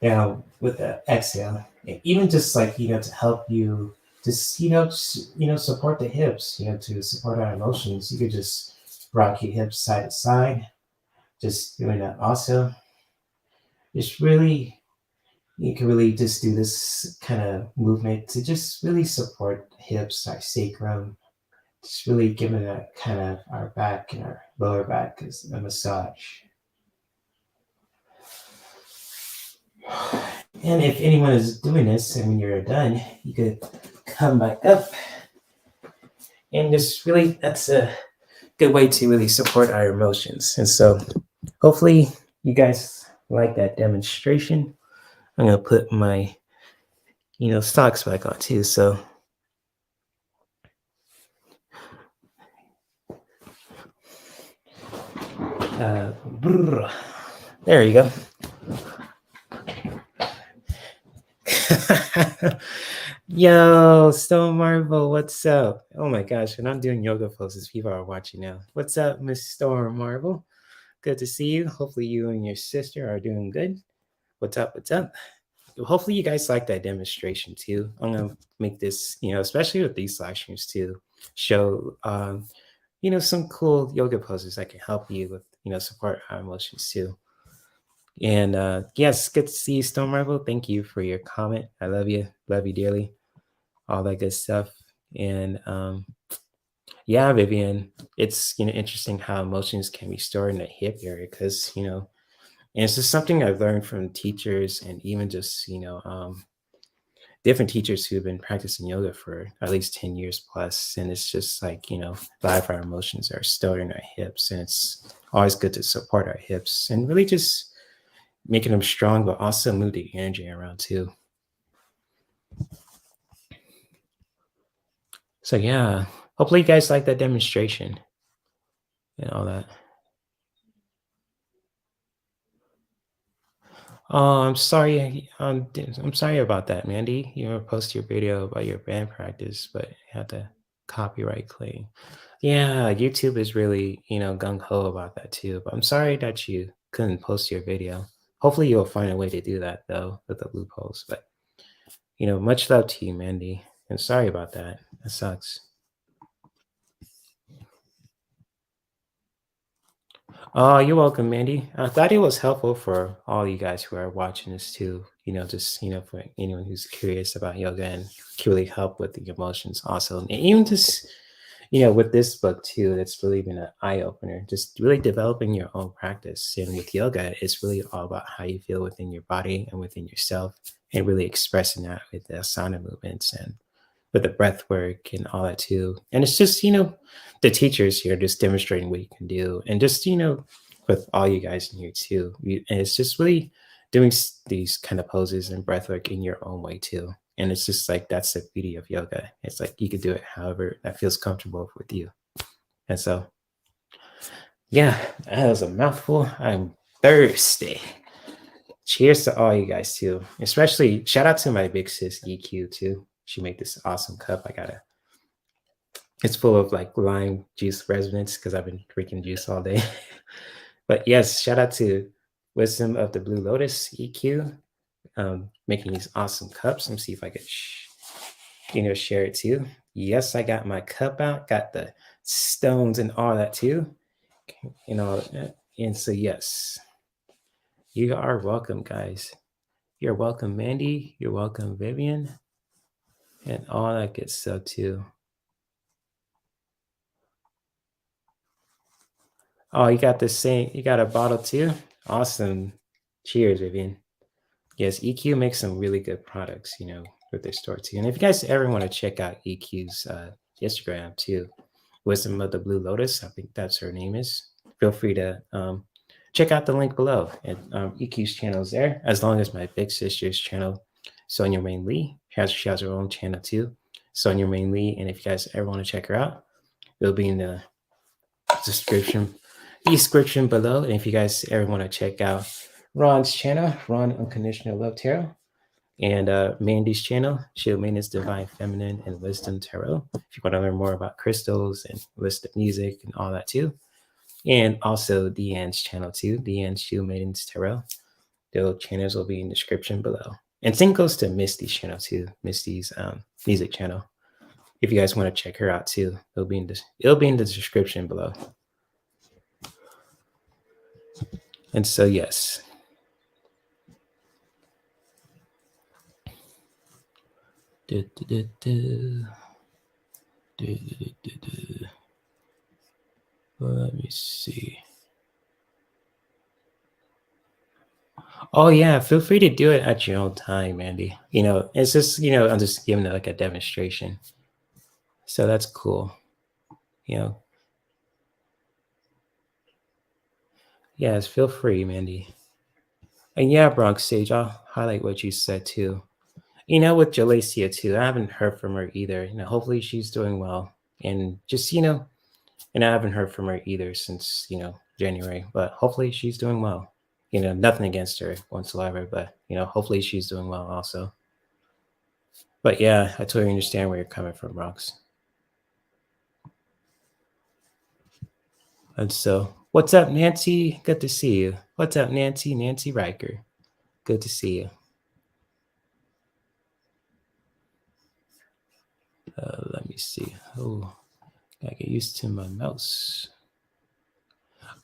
down with the exhale. And even just like, to help you just, support the hips, to support our emotions. You could just rock your hips side to side, just doing that also. Just really, you can really just do this kind of movement to just really support the hips, our sacrum, just really giving that kind of our back and our lower back as a massage. And if anyone is doing this and when you're done, you could come back up. And just really, that's a good way to really support our emotions. And so hopefully you guys like that demonstration. I'm going to put my, socks back on too. So there you go. Yo, Stone Marvel, what's up? Oh my gosh, when I'm doing yoga poses, people are watching now. What's up, Miss Storm Marvel? Good to see you. Hopefully you and your sister are doing good. What's up? What's up? Hopefully you guys like that demonstration too. I'm gonna make this, especially with these live streams too, show some cool yoga poses that can help you with, support our emotions too. And yes, good to see you, Stone Marvel. Thank you for your comment. I love you dearly. All that good stuff. And yeah, Vivian, it's interesting how emotions can be stored in the hip area, because and it's just something I've learned from teachers, and even just different teachers who've been practicing yoga for at least 10 years plus. And it's just like, a lot of our emotions are stored in our hips, and it's always good to support our hips and really just making them strong, but also move the energy around too. So yeah, hopefully you guys like that demonstration and all that. Oh, I'm sorry. I'm sorry about that, Mandy. You were post your video about your band practice, but you had to copyright claim. Yeah, YouTube is really, gung ho about that too. But I'm sorry that you couldn't post your video. Hopefully you'll find a way to do that though, with the loopholes. But much love to you, Mandy. And sorry about that. That sucks. Oh, you're welcome, Mandy. I thought it was helpful for all you guys who are watching this too. Just for anyone who's curious about yoga and can really help with the emotions also. And even just, with this book too, that's really been an eye opener. Just really developing your own practice. And with yoga, it's really all about how you feel within your body and within yourself, and really expressing that with the asana movements and with the breath work and all that too. And it's just, the teachers here just demonstrating what you can do. And just, with all you guys in here too. And it's just really doing these kind of poses and breath work in your own way too. And it's just like, that's the beauty of yoga. It's like you could do it however that feels comfortable with you. And so, yeah, that was a mouthful. I'm thirsty. Cheers to all you guys too. Especially shout out to my big sis EQ too. She made this awesome cup. It's full of like lime juice resonance because I've been drinking juice all day. But yes, shout out to Wisdom of the Blue Lotus EQ, making these awesome cups. Let me see if I could, share it too. Yes, I got my cup out, got the stones and all that too, and all that. And so yes, you are welcome, guys. You're welcome, Mandy. You're welcome, Vivian, and all that good stuff too. Oh, you got the same. You got a bottle too. Awesome. Cheers, Vivian. Yes, EQ makes some really good products, with their store too. And if you guys ever want to check out EQ's Instagram too, Wisdom of the Blue Lotus, I think that's her name is. Feel free to check out the link below. And EQ's channel is there, as long as my big sister's channel, Sonja Rayne Lee. She has her own channel too, Sonja Rayne Lee. And if you guys ever want to check her out, it'll be in the description below. And if you guys ever want to check out Ron's channel, Ron Unconditional Love Tarot, and Mandy's channel, Shield Maidens Divine Feminine and Wisdom Tarot, if you want to learn more about crystals and list of music and all that too. And also Deann's channel too, Deann's Shield Maidens Tarot. Those channels will be in the description below. And same goes to Misty's channel too, Misty's music channel. If you guys want to check her out too, it'll be in the description below. And so yes. Let me see. Oh yeah, feel free to do it at your own time, Andy. It's just, I'm just giving it like a demonstration. So that's cool. Yes, feel free, Mandy. And yeah, Bronx Sage, I'll highlight what you said too. With Jalacia too, I haven't heard from her either. Hopefully she's doing well. And just, and I haven't heard from her either since, January, but hopefully she's doing well. Nothing against her whatsoever, but, hopefully she's doing well also. But yeah, I totally understand where you're coming from, Rox. And so, what's up, Nancy? Good to see you. What's up, Nancy? Nancy Riker. Good to see you. Let me see. Oh, gotta get used to my mouse.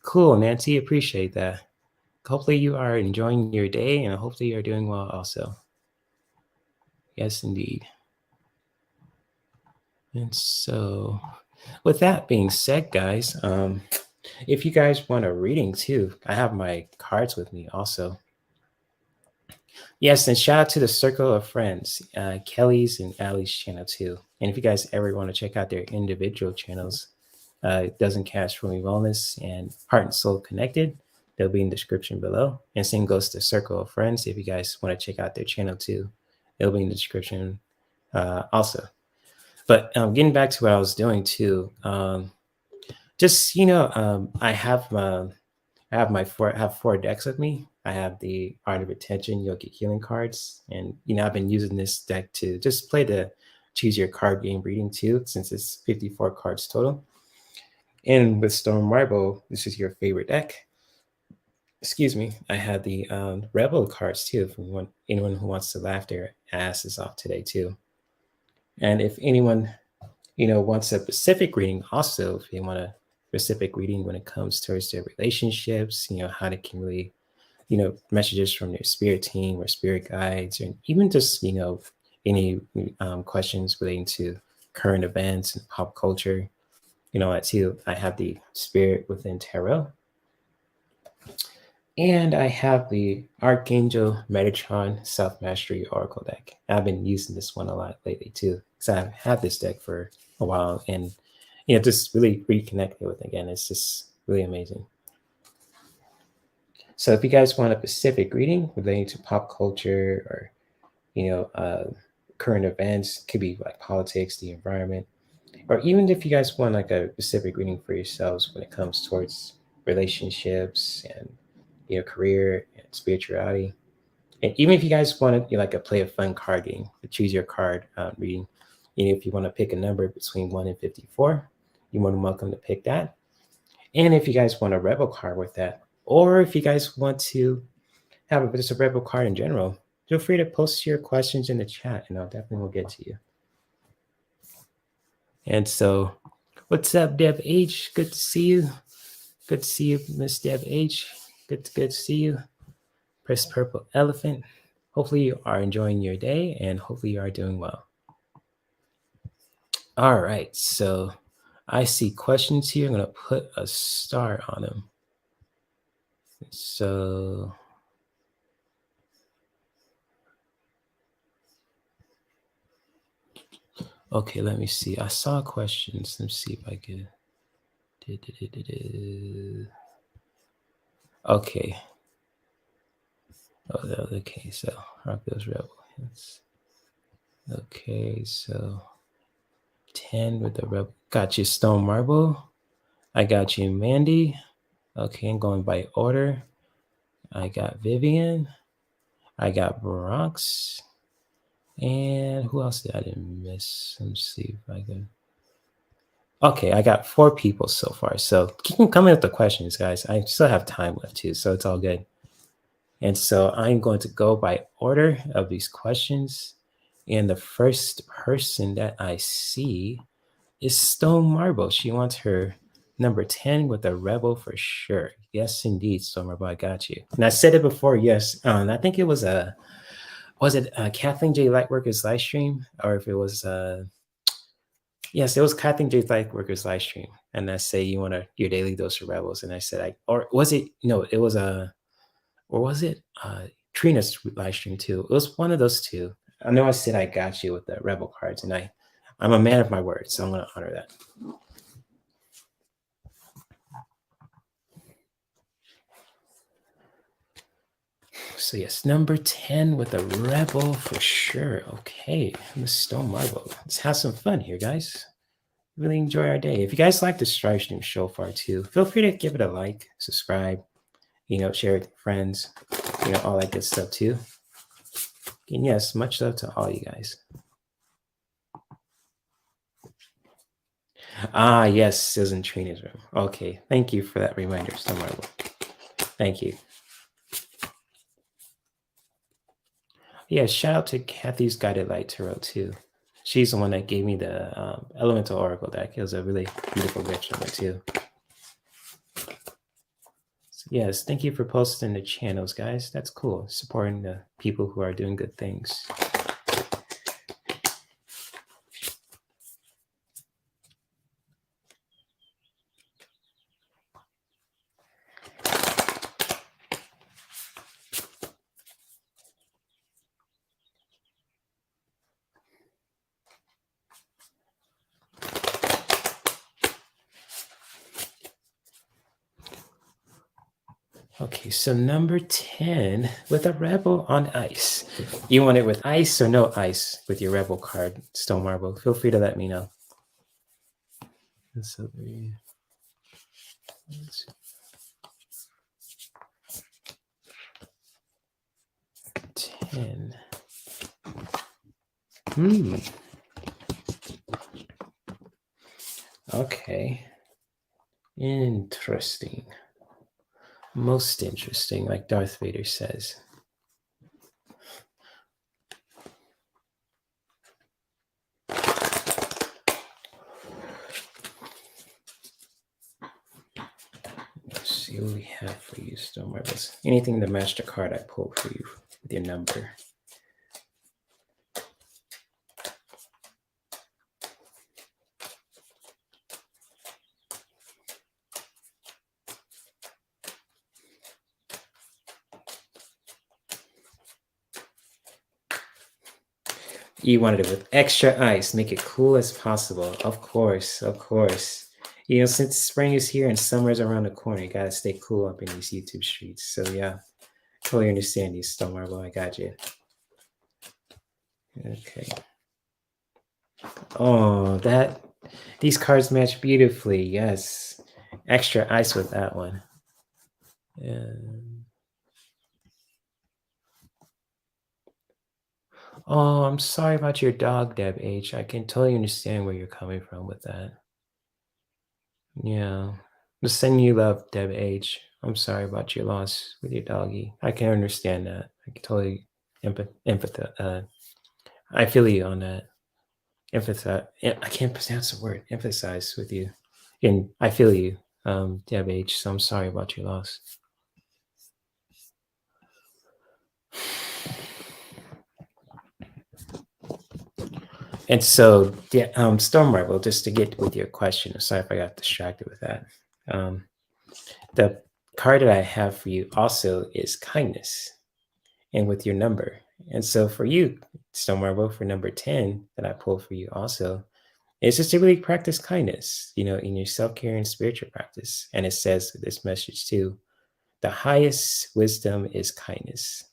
Cool, Nancy. Appreciate that. Hopefully you are enjoying your day, and hopefully you're doing well also. Yes, indeed. And so, with that being said, guys, if you guys want a reading too, I have my cards with me also. Yes, and shout out to the Circle of Friends, Kelly's and Allie's channel too. And if you guys ever want to check out their individual channels, Doesn't Cash for Me Wellness and Heart and Soul Connected, they'll be in the description below. And same goes to Circle of Friends. If you guys want to check out their channel too, it'll be in the description also. But getting back to what I was doing too, just I have four decks with me. I have the Art of Attention Yogic Healing cards, and I've been using this deck to just play the Choose Your Card game reading too, since it's 54 cards total. And with Storm Marble, this is your favorite deck. Excuse me, I have the Rebel cards too, for anyone who wants to laugh their asses off today too. And if anyone wants a specific reading, also if you want a specific reading when it comes towards their relationships, how they can really, messages from their spirit team or spirit guides, or even just any questions relating to current events and pop culture, I see I have the Spirit Within Tarot. And I have the Archangel Metatron Self Mastery Oracle deck. I've been using this one a lot lately too, because I've had this deck for a while, and just really reconnecting with it again. It's just really amazing. So if you guys want a specific reading relating to pop culture or current events, could be like politics, the environment, or even if you guys want like a specific reading for yourselves when it comes towards relationships and career and spirituality. And even if you guys want to like play a fun card game, choose your card reading. If you want to pick a number between 1 and 54, you're more than welcome to pick that. And if you guys want a rebel card with that, or if you guys want to have just a rebel card in general, feel free to post your questions in the chat, and I'll definitely will get to you. And so, what's up, Deb H? Good to see you. Good to see you, Miss Deb H. Good to see you. Press Purple Elephant. Hopefully you are enjoying your day, and hopefully you are doing well. All right, so I see questions here. I'm going to put a star on them. So, okay, let me see. I saw questions. Let me see if I could. Okay. Oh, okay, so Rockville's Rebel. Okay, so 10 with the Rebel. Got you, Stone Marble. I got you, Mandy. Okay, I'm going by order. I got Vivian. I got Bronx. And who else did I didn't miss? Let me see if I can. Okay, I got 4 people so far. So keep coming with the questions, guys. I still have time left too, so it's all good. And so I'm going to go by order of these questions. And the first person that I see is Stone Marble. She wants her number 10 with a rebel for sure. Yes, indeed, Stone Marble, I got you. And I said it before, yes. I think it was Kathleen J Lightworker's live stream, or if it was yes, it was Kathleen J Lightworker's live stream. And I say you want your daily dose of rebels, and I said or was it it was or was it Trina's live stream too? It was one of those two. I know I said I got you with the rebel cards, and I'm a man of my word, so I'm going to honor that. So yes, number 10 with a rebel for sure. Okay, Miss Stone Marble. Let's have some fun here, guys. Really enjoy our day. If you guys like the live stream so far too, feel free to give it a like, subscribe, share it with friends, all that good stuff too. And yes, much love to all you guys. Ah, yes, it was in Trina's room. Okay, thank you for that reminder, Stone Marble. Thank you. Yeah, shout out to Kathy's Guided Light Tarot too. She's the one that gave me the Elemental Oracle deck. It was a really beautiful gift from her too. So yes, thank you for posting the channels, guys. That's cool. Supporting the people who are doing good things. Okay, so number 10 with a rebel on ice. You want it with ice or no ice with your rebel card, Stone Marble? Feel free to let me know. So 10. Okay. Interesting. Most interesting, like Darth Vader says. Let's see what we have for you, Stone Marbles. Anything to match the card I pulled for you with your number. You wanted it with extra ice, make it cool as possible. Of course, of course. You know, since spring is here and summer's around the corner, you gotta stay cool up in these YouTube streets. So yeah, totally understand you, Stone Marble. I got you. Okay. Oh, these cards match beautifully. Yes. Extra ice with that one. Oh, I'm sorry about your dog, Deb H. I can totally understand where you're coming from with that. Yeah. Just sending you love, Deb H. I'm sorry about your loss with your doggy. I can understand that. I can totally empathize. I feel you on that. Empathize. I can't pronounce the word. Emphasize with you. And I feel you, Deb H. So I'm sorry about your loss. And so, yeah, Storm Marble, just to get with your question, sorry if I got distracted with that. The card that I have for you also is kindness, and with your number. And so for you, Storm Marble, for number 10 that I pulled for you also, is just to really practice kindness, you know, in your self-care and spiritual practice. And it says this message too, the highest wisdom is kindness.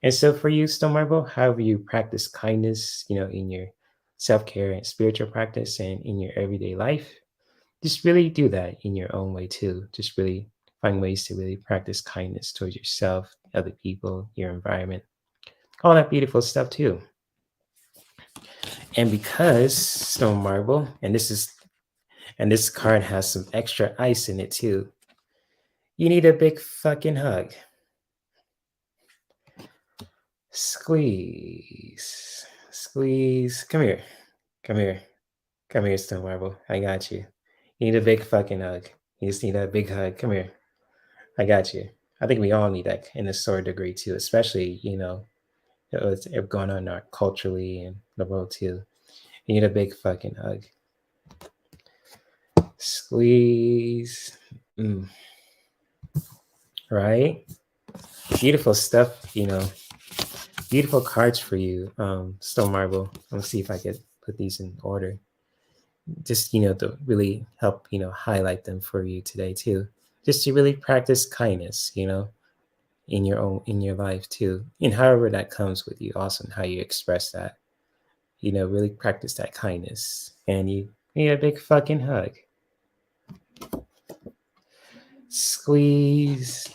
And so for you, Stone Marble, however you practice kindness, you know, in your self-care and spiritual practice and in your everyday life, just really do that in your own way too. Just really find ways to really practice kindness towards yourself, other people, your environment, all that beautiful stuff too. And because Stone Marble, and this card has some extra ice in it too, you need a big fucking hug. Squeeze. Squeeze. Come here. Come here. Come here, Stone Marble. I got you. You need a big fucking hug. You just need a big hug. Come here. I got you. I think we all need that in a sort of degree too, especially, you know, what's going on culturally and the world too. You need a big fucking hug. Squeeze. Right? Beautiful stuff, you know. Beautiful cards for you, Stone Marble. Let's see if I could put these in order. Just, you know, to really help, you know, highlight them for you today too. Just to really practice kindness, you know, in your life too. And however that comes with you, also how you express that. You know, really practice that kindness. And you need a big fucking hug. Squeeze.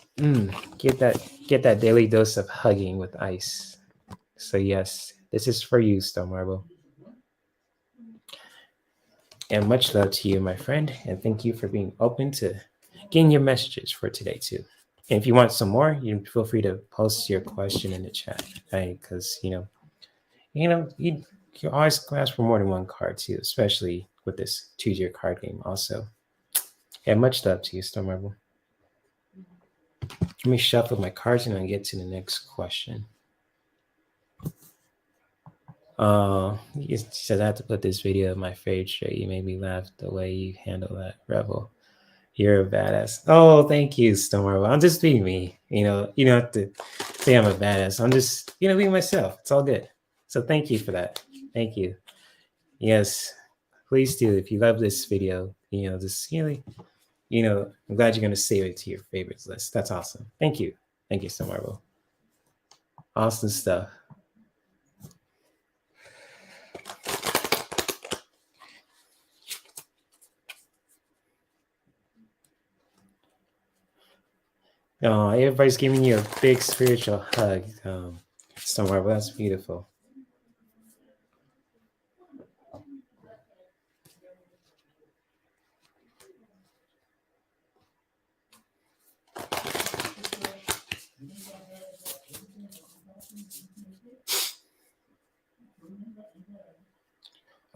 Get that daily dose of hugging with ice. So yes, this is for you, Stone Marble. And much love to you, my friend. And thank you for being open to getting your messages for today too. And if you want some more, you feel free to post your question in the chat, right? Because you always ask for more than one card too, especially with this choose-your card game. Also, and much love to you, Stone Marble. Let me shuffle my cards and I'll get to the next question. He says I have to put this video of my fade straight. You made me laugh the way you handle that, Rebel. You're a badass. Oh, thank you, Stone Marble. I'm just being me. You know, you don't have to say I'm a badass. I'm just, you know, being myself. It's all good. So thank you for that. Thank you. Yes, please do. If you love this video, you know, just, you know, I'm glad you're going to save it to your favorites list. That's awesome. Thank you. Thank you, Stone Marble. Awesome stuff. Oh, everybody's giving you a big spiritual hug. Stone Marble, that's beautiful.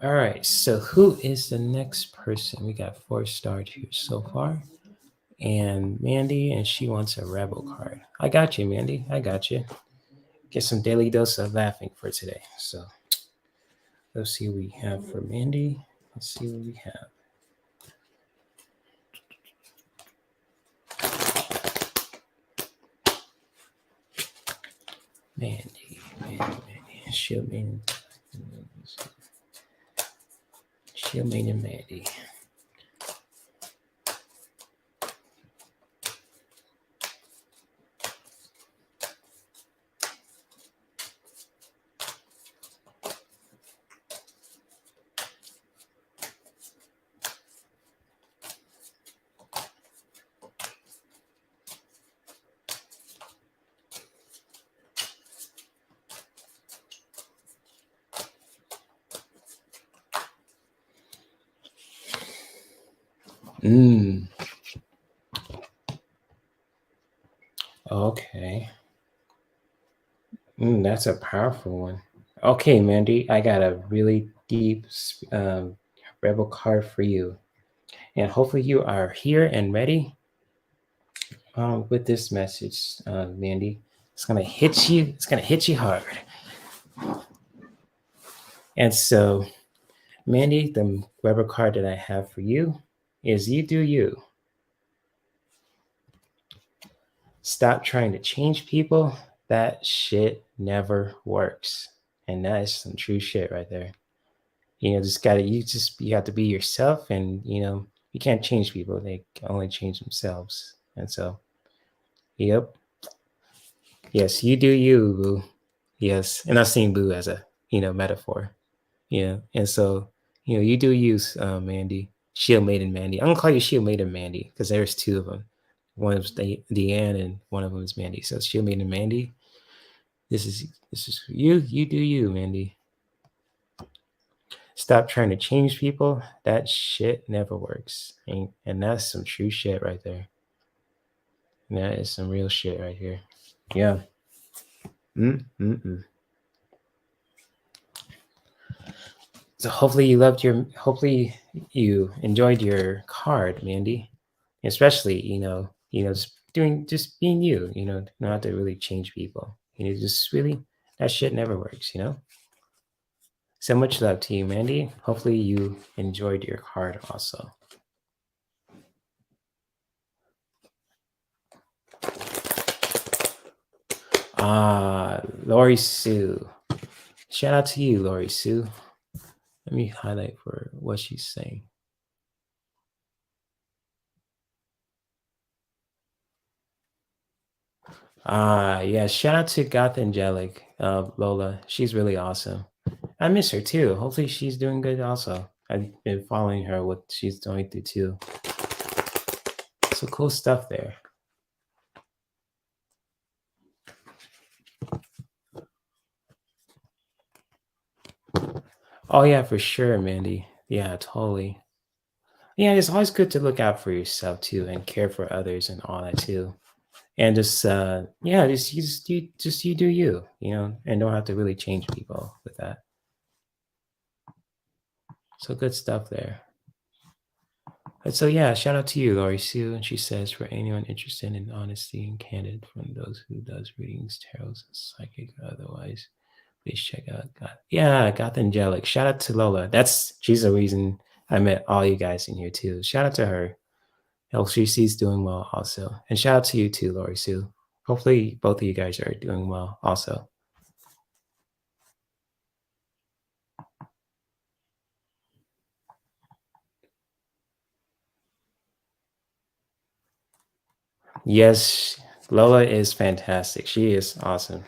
All right, so who is the next person? We got 4 stars here so far. And Mandy, and she wants a rebel card. I got you, Mandy. I got you. Get some daily dose of laughing for today. So let's see what we have for Mandy. Let's see what we have. Mandy. Shoot, Mandy. Sheilah, Maiden, Mandy. Okay. That's a powerful one. Okay, Mandy, I got a really deep rebel card for you. And hopefully you are here and ready with this message, Mandy. It's gonna hit you. It's gonna hit you hard. And so, Mandy, the Weber card that I have for you is you do you. Stop trying to change people. That shit never works. And that is some true shit right there. You have to be yourself, and you can't change people. They can only change themselves. And so, yep. Yes, you do you, boo. Yes. And I've seen boo as a, metaphor. Yeah. And so, you do use Mandy, Shield Maiden Mandy. I'm gonna call you Shield Maiden Mandy because there's two of them. One is Deann and one of them is Mandy. So Shield Maiden Mandy. This is for you. You do you, Mandy. Stop trying to change people. That shit never works. And that's some true shit right there. And that is some real shit right here. Yeah. So hopefully you enjoyed your card, Mandy. Especially, just being you, not have to really change people. Just really that shit never works, So much love to you, Mandy. Hopefully you enjoyed your card also. Lori Sue. Shout out to you, Lori Sue. Let me highlight for what she's saying. Yeah, shout out to Gothangelik, Lola. She's really awesome. I miss her too. Hopefully she's doing good also. I've been following her, what she's going through too. So cool stuff there. Oh yeah, for sure, Mandy. Yeah, totally. Yeah, it's always good to look out for yourself too and care for others and all that too. And just you do you, and don't have to really change people with that. So good stuff there. And so yeah, shout out to you, Lori Sue. And she says, for anyone interested in honesty and candid from those who does readings, tarots, psychic, or otherwise, please check out Gothangelik. Shout out to Lola. She's the reason I met all you guys in here too. Shout out to her. Hopefully she's doing well also. And shout out to you too, Lori Sue. Hopefully both of you guys are doing well also. Yes, Lola is fantastic. She is awesome.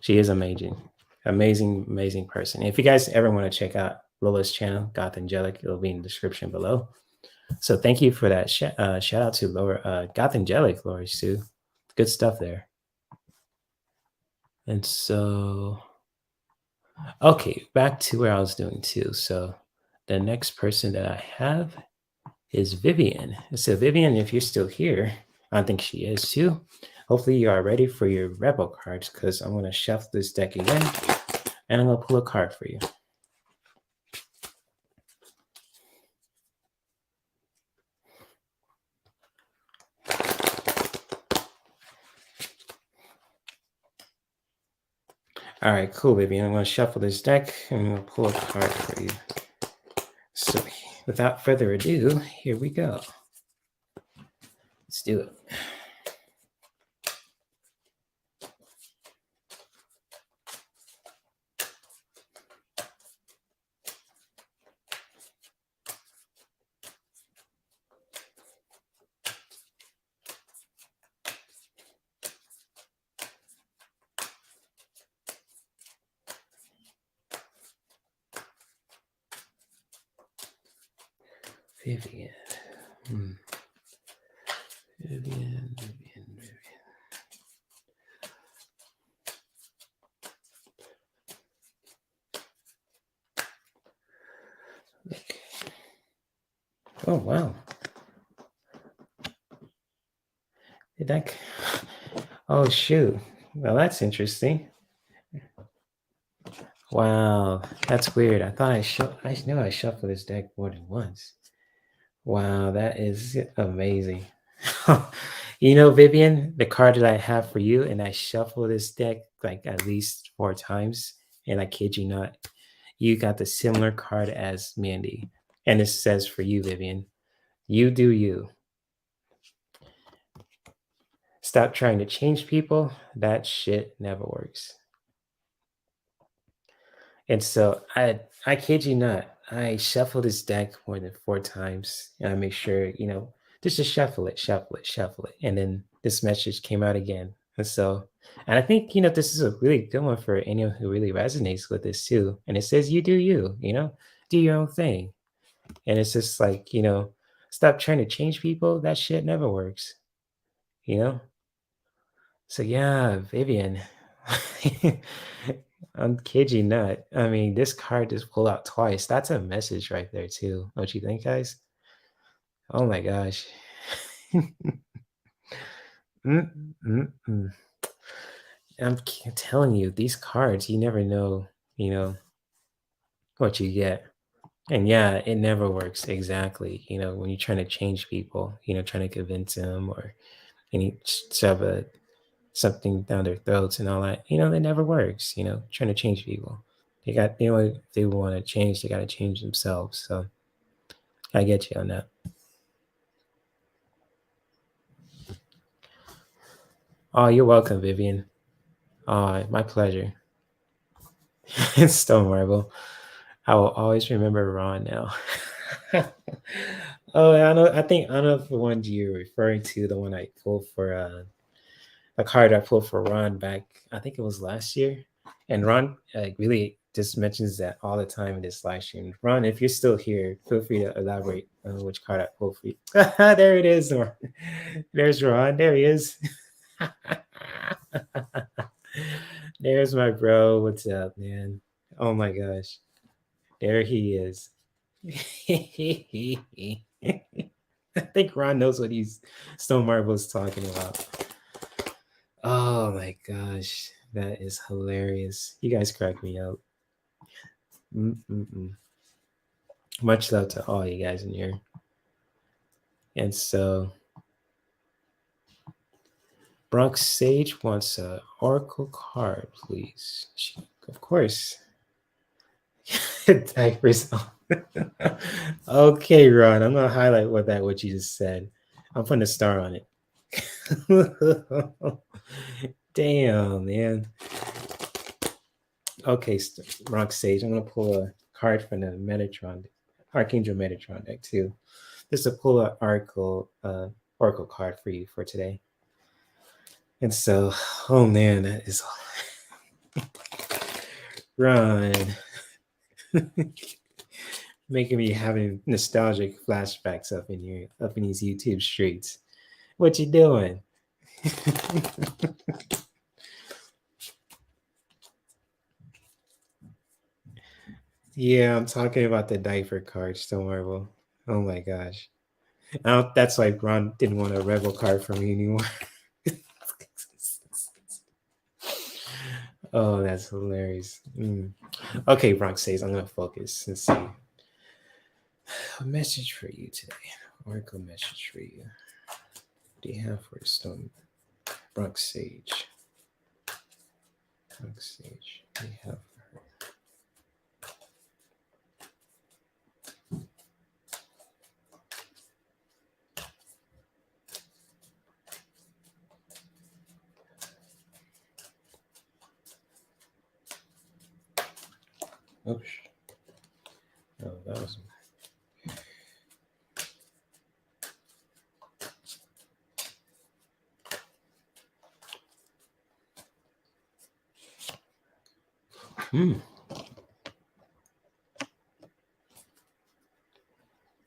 She is amazing. Amazing person. If you guys ever want to check out Lola's channel, Gothangelik, it'll be in the description below. So thank you for that. Shout out to Gothangelik, Lori Sue. Good stuff there. And so, okay, back to where I was doing too. So the next person that I have is Vivian. So Vivian, if you're still here, I think she is too. Hopefully you are ready for your Rebel cards because I'm going to shuffle this deck again and I'm going to pull a card for you. All right, cool, Vivian. I'm going to shuffle this deck and I'm going to pull a card for you. So without further ado, here we go. Let's do it. Vivian. Vivian. Okay. Oh, wow. Did that? Oh, shoot. Well, that's interesting. Wow, that's weird. I thought I knew I shuffled this deck more than once. Wow, that is amazing. Vivian, the card that I have for you, and I shuffle this deck like at least 4 times, and I kid you not, you got the similar card as Mandy. And it says for you, Vivian, you do you. Stop trying to change people. That shit never works. And so I kid you not, I shuffle this deck more than 4 times, and I make sure, just to shuffle it, shuffle it, shuffle it. And then this message came out again. And I think, this is a really good one for anyone who really resonates with this too. And it says, you do you, do your own thing. And it's just like, stop trying to change people. That shit never works, you know? So yeah, Vivian. I'm kid you not. I mean, this card just pulled out twice. That's a message right there too. Don't you think, guys? Oh my gosh. Mm. Telling you, these cards, you never know, what you get. And yeah, it never works exactly. When you're trying to change people, trying to convince them or any shove something down their throats and all that, that never works, trying to change people. If they want to change, they got to change themselves. So I get you on that. Oh, you're welcome, Vivian. Oh, my pleasure. It's Stone Marble. I will always remember Ron now. Oh, I know. I don't know if the one you're referring to, the one I pulled for a card I pulled for Ron back, I think it was last year. And Ron really just mentions that all the time in this live stream. Ron, if you're still here, feel free to elaborate on which card I pulled for you. There it is. There's Ron. There he is. There's my bro. What's up, man? Oh my gosh. There he is. I think Ron knows what he's Stone Marble's talking about. Oh my gosh. That is hilarious. You guys crack me up. Mm-mm-mm. Much love to all you guys in here. And so Bronx Sage wants a oracle card, please. Of course. Diapers on. Okay, Ron. I'm gonna highlight what you just said. I'm putting a star on it. Damn, man. Okay, Bronx Sage. I'm gonna pull a card from the Metatron, Archangel Metatron deck too. Just to pull an oracle card for you for today. And so, oh man, that is Ron. Making me having nostalgic flashbacks up in here, up in these YouTube streets. What you doing? Yeah, I'm talking about the diaper cards, don't worry. Oh my gosh. That's why Ron didn't want a rebel card from me anymore. Oh, that's hilarious. Okay, Bronx says I'm gonna focus and see. A message for you today. Oracle message for you. What do you have for Stone Bronx Sage? Bronx Sage. What do you have for her? Oops. Oh, that was.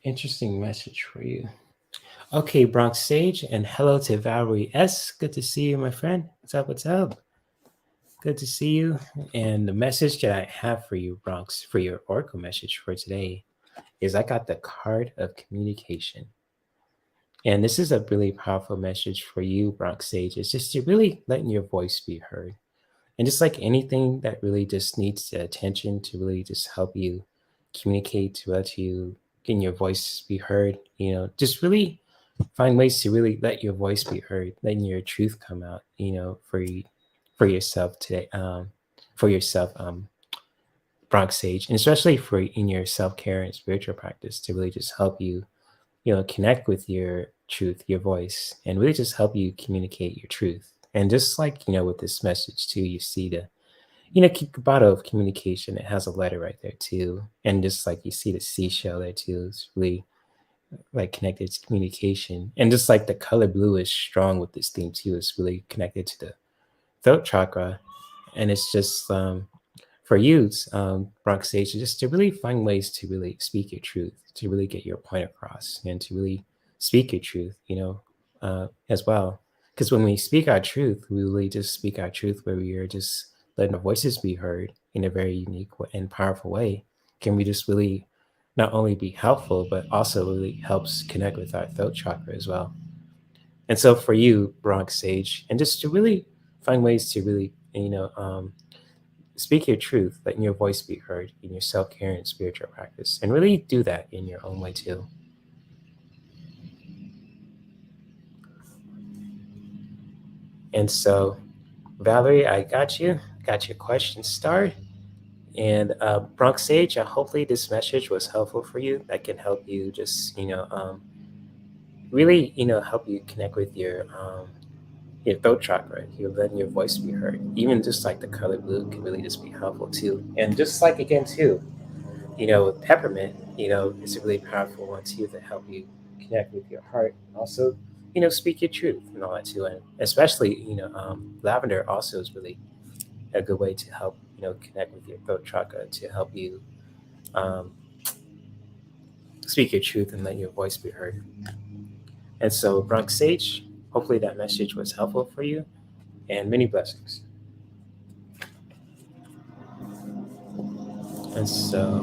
interesting message for you. Okay, Bronx Sage, and hello to Valerie S. Good to see you, my friend. What's up? What's up? Good to see you. And the message that I have for you, Bronx, for your oracle message for today is I got the card of communication. And this is a really powerful message for you, Bronx Sage. It's just to really letting your voice be heard. And just like anything that really just needs the attention to really just help you communicate, to let you get your voice be heard, just really find ways to really let your voice be heard, letting your truth come out, for yourself today, for yourself, Bronx Sage, and especially for in your self-care and spiritual practice to really just help you, connect with your truth, your voice, and really just help you communicate your truth. And just like, with this message too, you see keep the bottle of communication. It has a letter right there too. And just like you see the seashell there too, it's really like connected to communication. And just like the color blue is strong with this theme too, it's really connected to the throat chakra. And it's just for you, Bronx Sage, just to really find ways to really speak your truth, to really get your point across, and to really speak your truth, as well. Because when we speak our truth, we really just speak our truth where we are just letting our voices be heard in a very unique and powerful way. Can we just really not only be helpful, but also really helps connect with our throat chakra as well. And so for you, Bronx Sage, and just to really find ways to really, speak your truth, letting your voice be heard in your self care and spiritual practice, and really do that in your own way too. And so, Valerie, I got your question started. And Bronx Sage, hopefully this message was helpful for you. That can help you just, really, help you connect with your throat chakra. You're letting your voice be heard. Even just like the color blue can really just be helpful too. And just like again too, with peppermint, it's a really powerful one too to help you connect with your heart. Also, speak your truth and all that too. And especially, lavender also is really a good way to help, connect with your throat chakra to help you um, speak your truth and let your voice be heard. And so, Bronx Sage, hopefully that message was helpful for you, and many blessings. And so,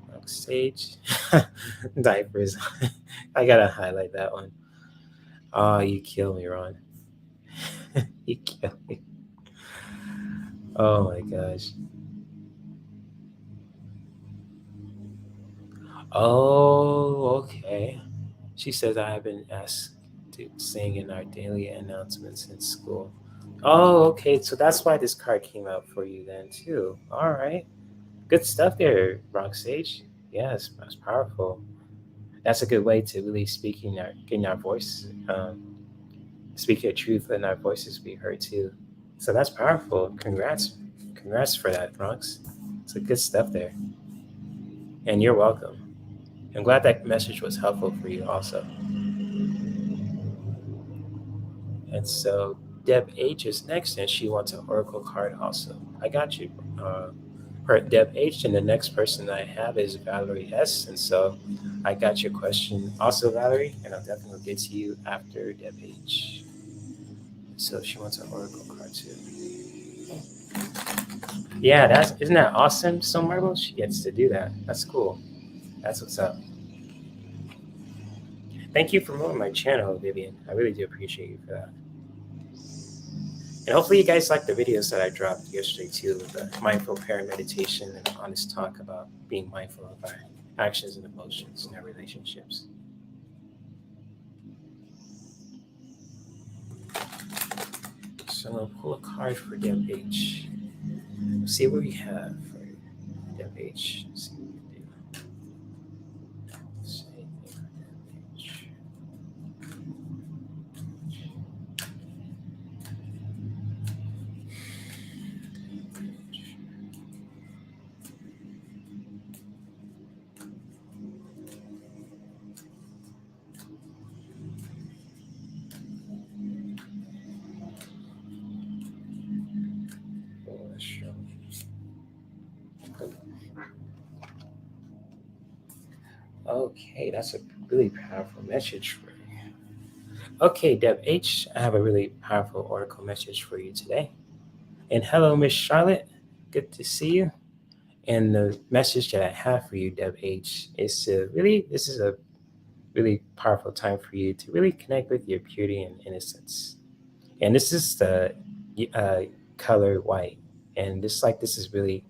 Bronx Sage, diapers. I gotta highlight that one. Oh, you kill me, Ron. You kill me. Oh my gosh. Oh, okay. She says I have been asked to sing in our daily announcements in school. Oh, okay. So that's why this card came out for you then too. All right. Good stuff there, Rock Sage. Yes, that's powerful. That's a good way to really speak in getting our voice, speak your truth and our voices be heard too. So that's powerful. Congrats for that, Bronx. It's a good stuff there. And you're welcome. I'm glad that message was helpful for you also. And so Deb H is next, and she wants an oracle card also. I got you. Her Deb H, and the next person I have is Valerie S. And so I got your question also, Valerie, and I'll definitely get to you after Deb H. So she wants an oracle card too. Yeah, isn't that awesome? So Marble, she gets to do that. That's cool. That's what's up. Thank you for promoting my channel, Vivian. I really do appreciate you for that. And hopefully you guys like the videos that I dropped yesterday too, with the mindful prayer meditation and honest talk about being mindful of our actions and emotions in our relationships. So I'll pull a card for Deb H. See what we have for Deb H. See what we do. Say anything for Deb H. Oh, that's true. Okay, that's a really powerful message for you. Okay, Deb H, I have a really powerful oracle message for you today. And hello, Miss Charlotte. Good to see you. And the message that I have for you, Deb H, is to really, this is a really powerful time for you to really connect with your purity and innocence. And this is the uh, color white. And just like this is really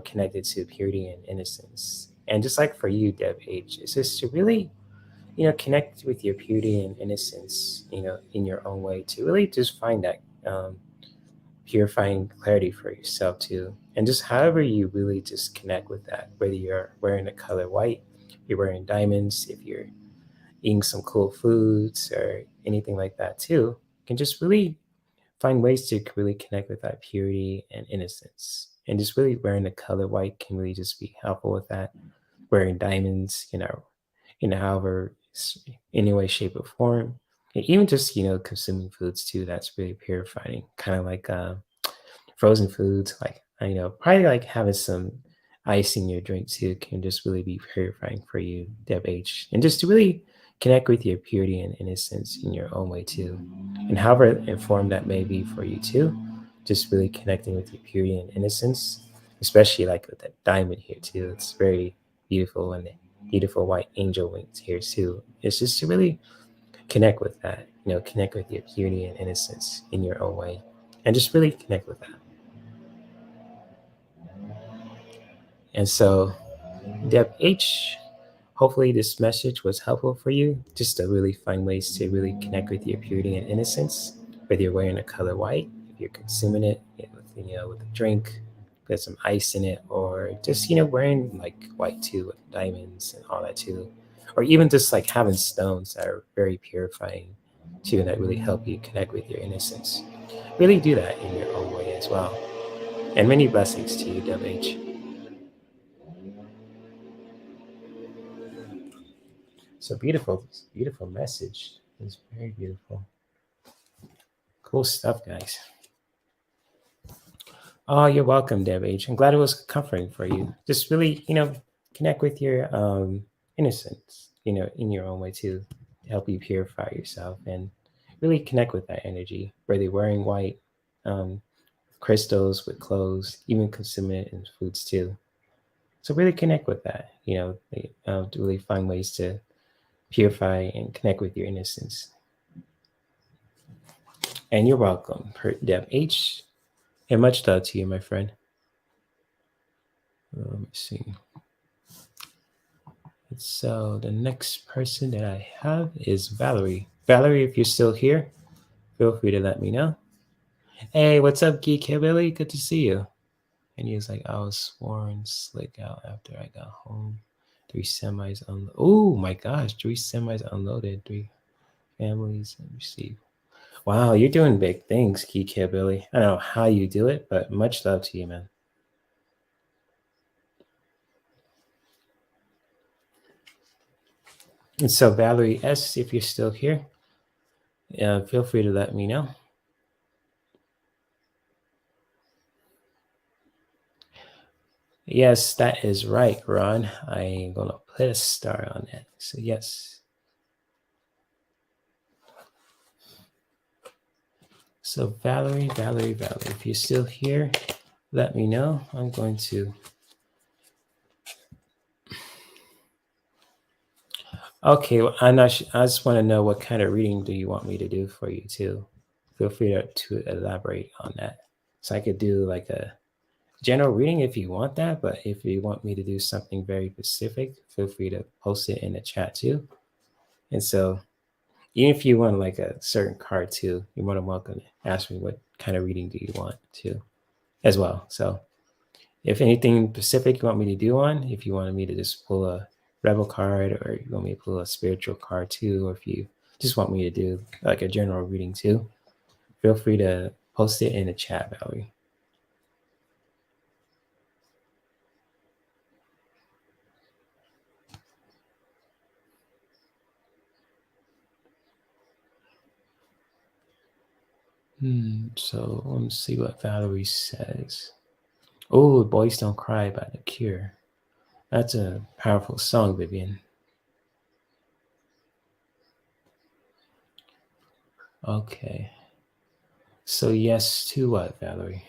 connected to purity and innocence. And just like for you, Deb H, it's just to really, connect with your purity and innocence, in your own way to really just find that purifying clarity for yourself too. And just however you really just connect with that, whether you're wearing the color white, you're wearing diamonds, if you're eating some cool foods or anything like that too, you can just really find ways to really connect with that purity and innocence. And just really wearing the color white can really just be helpful with that. Wearing diamonds, however, any way, shape, or form. And even just, consuming foods too, that's really purifying. Kind of like frozen foods, like, probably like having some ice in your drink too can just really be purifying for you, Deb H. And just to really connect with your purity and innocence in your own way too. And however informed that may be for you too, just really connecting with your purity and innocence, especially like with that diamond here too. It's very beautiful, and the beautiful white angel wings here too. It's just to really connect with that, connect with your purity and innocence in your own way. And just really connect with that. And so, Deb H, hopefully this message was helpful for you, just to really find ways to really connect with your purity and innocence, whether you're wearing the color white, if you're consuming it with a drink, put some ice in it, or just, wearing like white too with diamonds and all that too. Or even just like having stones that are very purifying too, and that really help you connect with your innocence. Really do that in your own way as well. And many blessings to you, Deb H. So beautiful, beautiful message. It's very beautiful. Cool stuff, guys. Oh, you're welcome, Deb H. I'm glad it was comforting for you. Just really, connect with your innocence, in your own way too, to help you purify yourself and really connect with that energy. Whether you're wearing white, um, crystals with clothes, even consuming it in foods too. So really connect with that, to really find ways to purify and connect with your innocence. And you're welcome, Deb H. And much love to you, my friend. Let me see. So the next person that I have is Valerie. Valerie, if you're still here, feel free to let me know. Hey, what's up, Geek Hillbilly? Good to see you. And he was like, I was sworn slick out after I got home. 3 semis unloaded. Oh my gosh, 3 semis unloaded. 3 families received. Wow, you're doing big things, Geek Hillbilly. I don't know how you do it, but much love to you, man. And so, Valerie S., if you're still here, feel free to let me know. Yes, that is right, Ron. I'm going to put a star on that. So, yes. So, Valerie, if you're still here, let me know. I'm going to. Okay, well, I just want to know what kind of reading do you want me to do for you, too? Feel free to elaborate on that. So, I could do like a general reading if you want that, but if you want me to do something very specific, feel free to post it in the chat, too. And so, even if you want like a certain card too, you're more than welcome to ask me what kind of reading do you want to as well. So if anything specific you want me to do on, if you wanted me to just pull a rebel card, or you want me to pull a spiritual card too, or if you just want me to do like a general reading too, feel free to post it in the chat, Valerie. So let's see what Valerie says. Oh, Boys Don't Cry by The Cure. That's a powerful song, Vivian. Okay. So yes to what, Valerie?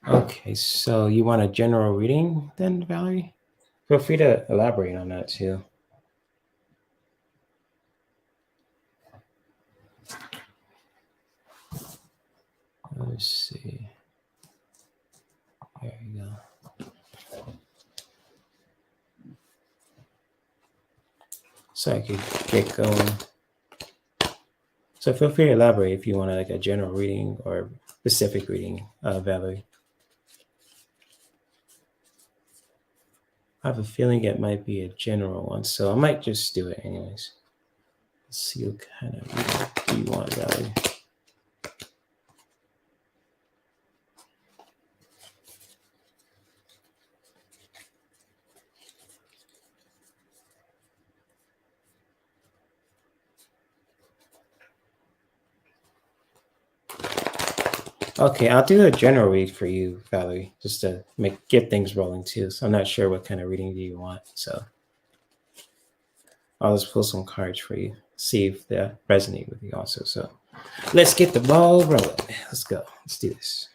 Okay, so you want a general reading then, Valerie? Feel free to elaborate on that too. Let's see. There you go. So I could get going. So feel free to elaborate if you want like a general reading or specific reading, Valerie. I have a feeling it might be a general one, so I might just do it anyways. Let's see what kind of reading do you want, Valerie? Okay, I'll do a general read for you, Valerie, just to get things rolling too. So I'm not sure what kind of reading do you want. So I'll just pull some cards for you, see if they resonate with you also. So let's get the ball rolling. Let's go. Let's do this.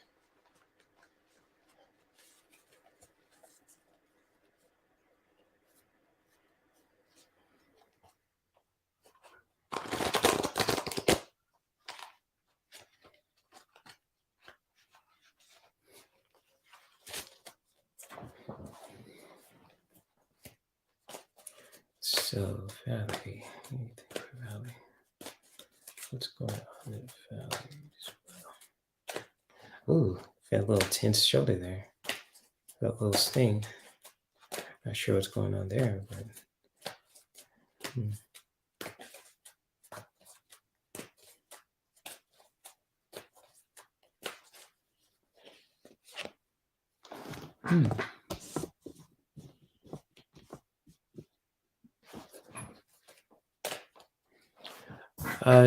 So, Valerie, anything for Valerie? What's going on in Valerie as well? Ooh, got a little tense shoulder there. Got a little sting. Not sure what's going on there, but.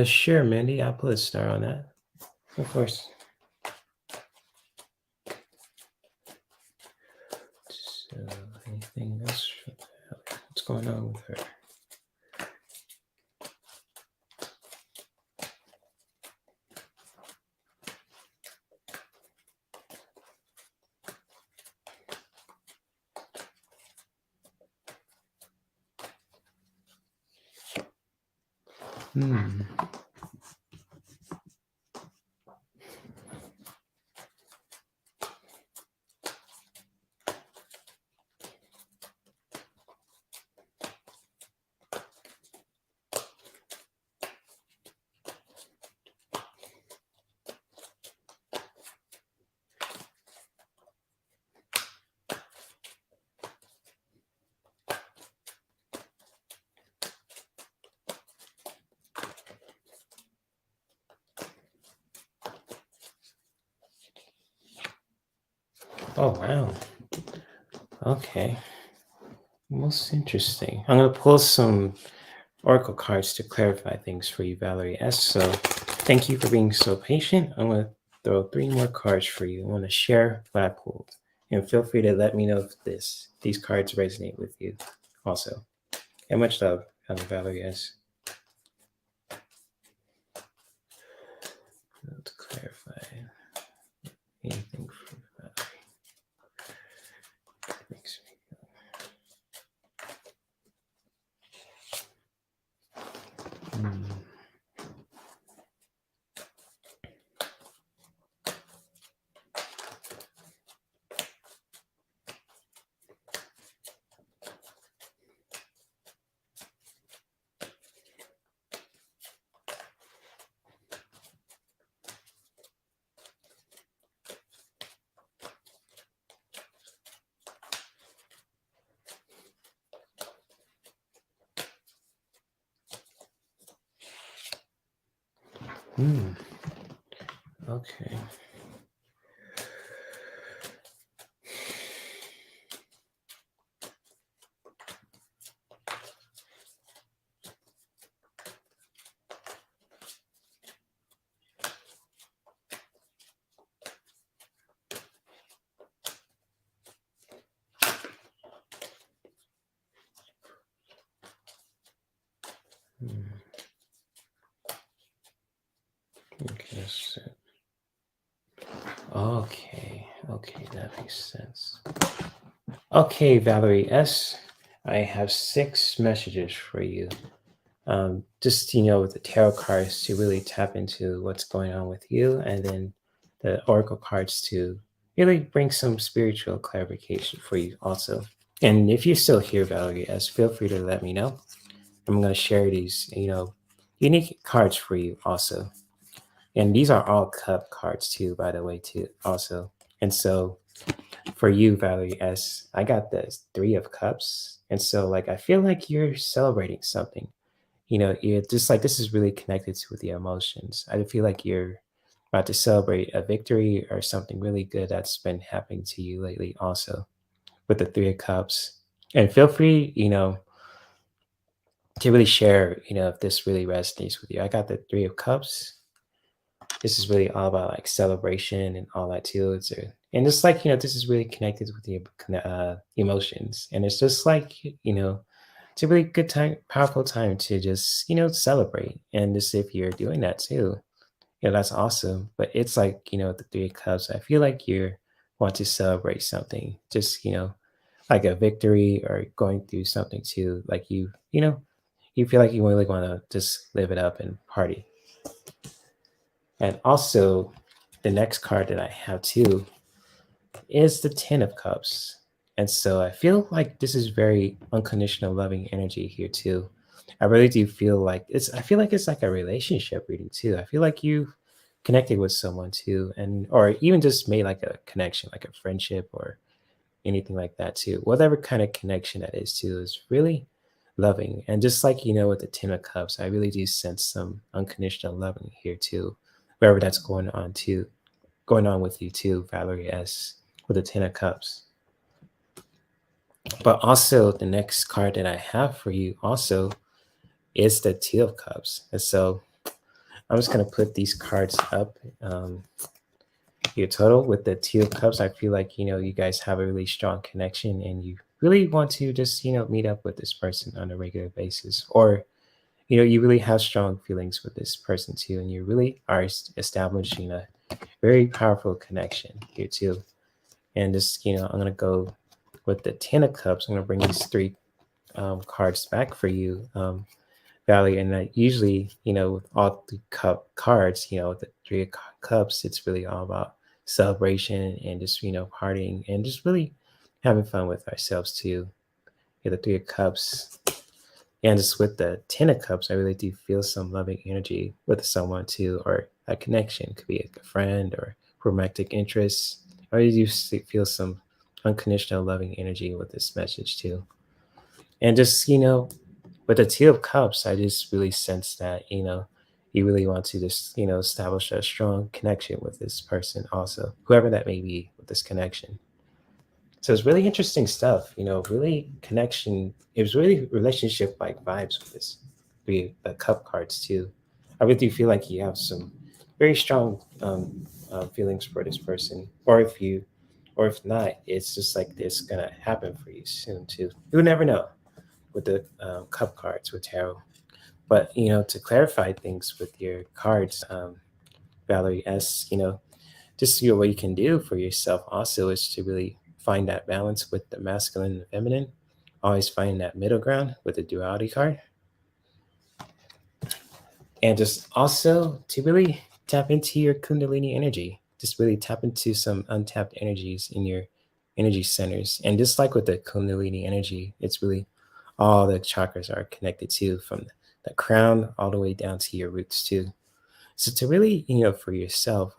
Sure, Mandy. I'll put a star on that. Of course. So, anything else for Valerie? What's going on with her? Oh, wow. Okay. Most interesting. I'm going to pull some oracle cards to clarify things for you, Valerie S. So thank you for being so patient. I'm going to throw 3 more cards for you. I want to share what I pulled. And feel free to let me know if these cards resonate with you also. And much love, Valerie S. To clarify anything for Valerie. Makes me Okay. Okay, that makes sense. Okay, Valerie S, I have 6 messages for you. Just, with the tarot cards to really tap into what's going on with you, and then the oracle cards to really bring some spiritual clarification for you also. And if you're still here, Valerie S, feel free to let me know. I'm going to share these, unique cards for you also. And these are all cup cards too, by the way, too, also. And so for you, Valerie S, I got the 3 of Cups. And so, like, I feel like you're celebrating something. You're just like, this is really connected with the emotions. I feel like you're about to celebrate a victory or something really good that's been happening to you lately, also with the 3 of Cups. And feel free, to really share, if this really resonates with you. I got the 3 of Cups. This is really all about like celebration and all that too. And it's like, this is really connected with the emotions. And it's just like, it's a really good time, powerful time to just, celebrate. And just if you're doing that too, that's awesome. But it's like, the 3 of Cups, I feel like you want to celebrate something, just, like a victory or going through something too. Like you feel like you really want to just live it up and party. And also, the next card that I have too is the 10 of Cups. And so I feel like this is very unconditional loving energy here too. I really do feel like I feel like it's like a relationship reading too. I feel like you've connected with someone too, or even just made like a connection, like a friendship or anything like that too. Whatever kind of connection that is too is really loving. And just like, with the 10 of Cups, I really do sense some unconditional loving here too, wherever that's going on with you too, Valerie S, with the 10 of Cups. But also the next card that I have for you also is the 2 of Cups. And so I'm just going to put these cards up. Your total with the 2 of Cups, I feel like, you guys have a really strong connection and you really want to just, meet up with this person on a regular basis. Or, you really have strong feelings with this person too. And you really are establishing a very powerful connection here too. And just, I'm going to go with the 10 of Cups. I'm going to bring these 3 cards back for you, Valley. And I usually, with all the cards, with the 3 of Cups, it's really all about celebration and just, partying and just really having fun with ourselves too. The 3 of Cups. And just with the 10 of Cups, I really do feel some loving energy with someone too, or a connection. It could be like a friend or romantic interest. I really do feel some unconditional loving energy with this message too. And just, with the 2 of Cups, I just really sense that, you really want to just, establish a strong connection with this person also, whoever that may be with this connection. So it's really interesting stuff, really connection. It was really relationship like vibes with this, the cup cards too. I really do feel like you have some very strong feelings for this person, or if not, it's just like this gonna happen for you soon too. You would never know with the cup cards with tarot. But to clarify things with your cards, Valerie S, just what you can do for yourself also is to really find that balance with the masculine and feminine. Always find that middle ground with the duality card. And just also to really tap into your Kundalini energy. Just really tap into some untapped energies in your energy centers. And just like with the Kundalini energy, it's really all the chakras are connected to, from the crown all the way down to your roots too. So to really, for yourself,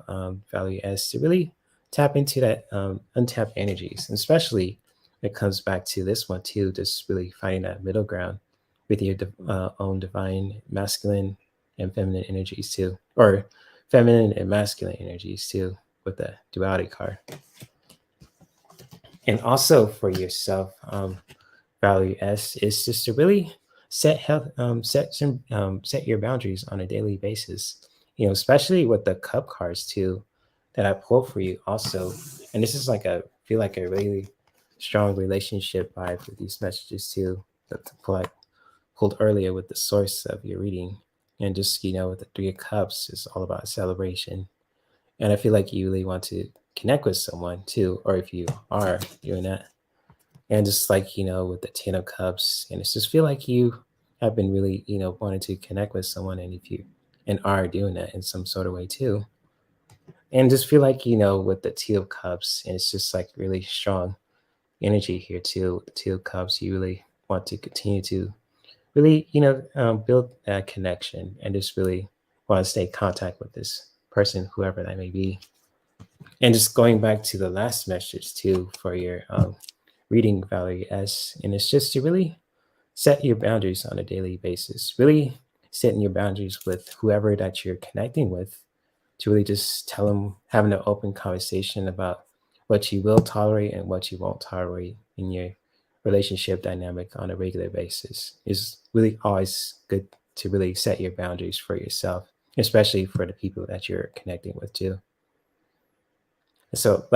Value S, to really tap into that untapped energies, and especially it comes back to this one too, just really finding that middle ground with your own divine masculine and feminine energies too, or feminine and masculine energies too, with the duality card. And also for yourself, Value S, is just to really set your boundaries on a daily basis. Especially with the cup cards too, that I pulled for you also. And this is like feel like a really strong relationship vibe with these messages too, that pulled earlier with the source of your reading. And just, with the Three of Cups, it's all about celebration. And I feel like you really want to connect with someone too, or if you are doing that. And just like, with the Ten of Cups, and it's just feel like you have been really, wanting to connect with someone, and if you and are doing that in some sort of way too. And just feel like, with the Two of Cups, and it's just like really strong energy here too. With the Two of Cups, you really want to continue to really, build that connection, and just really want to stay in contact with this person, whoever that may be. And just going back to the last message too for your reading, Valerie S. And it's just to really set your boundaries on a daily basis. Really setting your boundaries with whoever that you're connecting with, to really just tell them, having an open conversation about what you will tolerate and what you won't tolerate in your relationship dynamic on a regular basis. Is really always good to really set your boundaries for yourself, especially for the people that you're connecting with too. So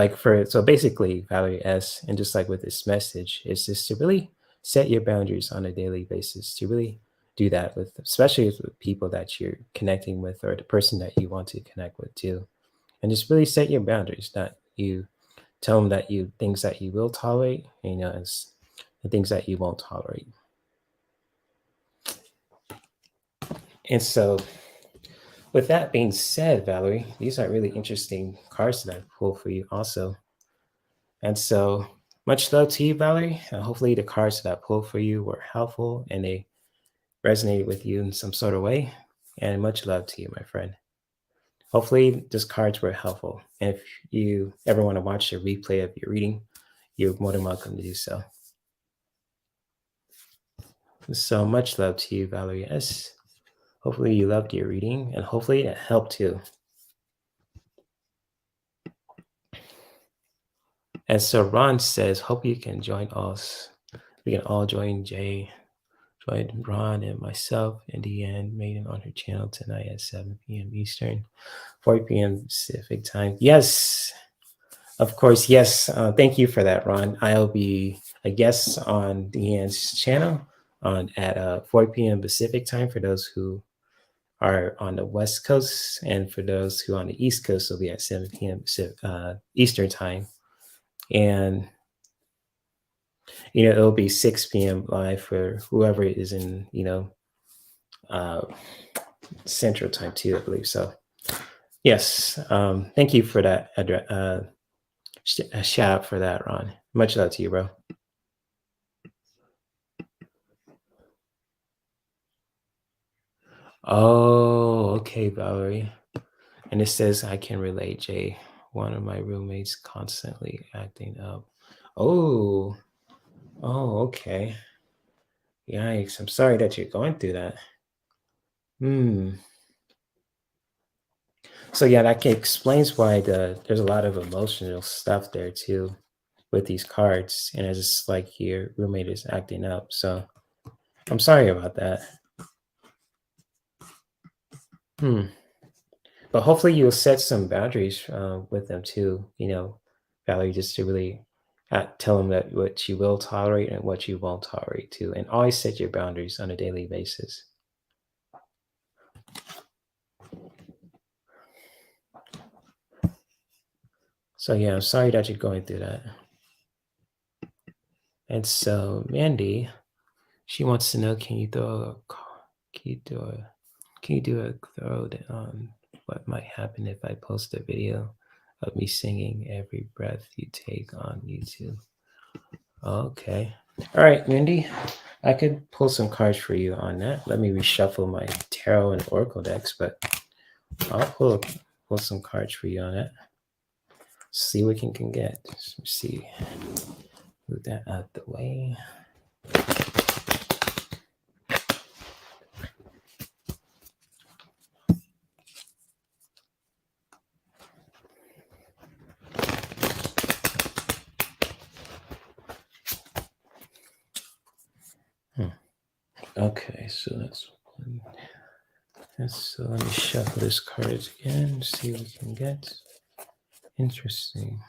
basically, Valerie S, and just like with this message, is just to really set your boundaries on a daily basis, to really do that with, especially with people that you're connecting with, or the person that you want to connect with too. And just really set your boundaries, that you tell them that you things that you will tolerate, as the things that you won't tolerate. And so with that being said, Valerie, these are really interesting cards that I pulled for you also. And so much love to you, Valerie. Hopefully the cards that I pulled for you were helpful and they resonated with you in some sort of way. And much love to you, my friend. Hopefully these cards were helpful. And if you ever want to watch a replay of your reading, you're more than welcome to do so. So much love to you, Valerie S. Hopefully you loved your reading, and hopefully it helped too. And so Ron says, hope you can join us. We can all join Jay, join Ron and myself and Deann, Maiden on her channel tonight at 7 p.m. Eastern, 4 p.m. Pacific time. Yes, of course. Yes. Thank you for that, Ron. I'll be a guest on Deann's channel at 4 p.m. Pacific time for those who are on the West Coast, and for those who are on the East Coast, will be at 7 p.m. Eastern time. And it'll be 6 p.m. live for whoever is in Central time too, I believe. So yes, thank you for that shout out for that, Ron. Much love to you, bro. Oh, okay, Valerie. And it says, I can relate, Jay. One of my roommates constantly acting up. Oh, okay. Yikes. I'm sorry that you're going through that. So yeah, that explains why there's a lot of emotional stuff there too with these cards. And it's just like your roommate is acting up. So I'm sorry about that. But hopefully you'll set some boundaries with them too, Valerie, just to really tell them that what you will tolerate and what you won't tolerate too. And always set your boundaries on a daily basis. So yeah, I'm sorry that you're going through that. And so Mandy, she wants to know, can you do a throw on what might happen if I post a video of me singing Every Breath You Take on YouTube? Okay. All right, Mindy, I could pull some cards for you on that. Let me reshuffle my tarot and oracle decks, but I'll pull some cards for you on that. See what we can get. Let's see. Move that out the way. Okay, so that's one. So let me shuffle this card again, see what we can get. Interesting.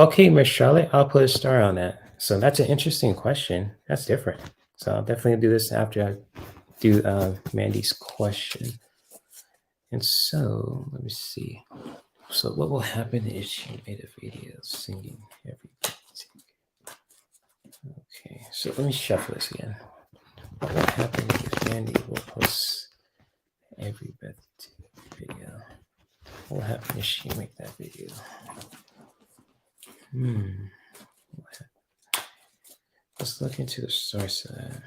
Okay, Miss Charlotte, I'll put a star on that. So that's an interesting question. That's different. So I'll definitely do this after I do Mandy's question. And so let me see. So what will happen if she made a video singing every beat? Okay, so let me shuffle this again. What will happen if Mandy will post every breath video? What will happen if she make that video? Let's look into the source of that.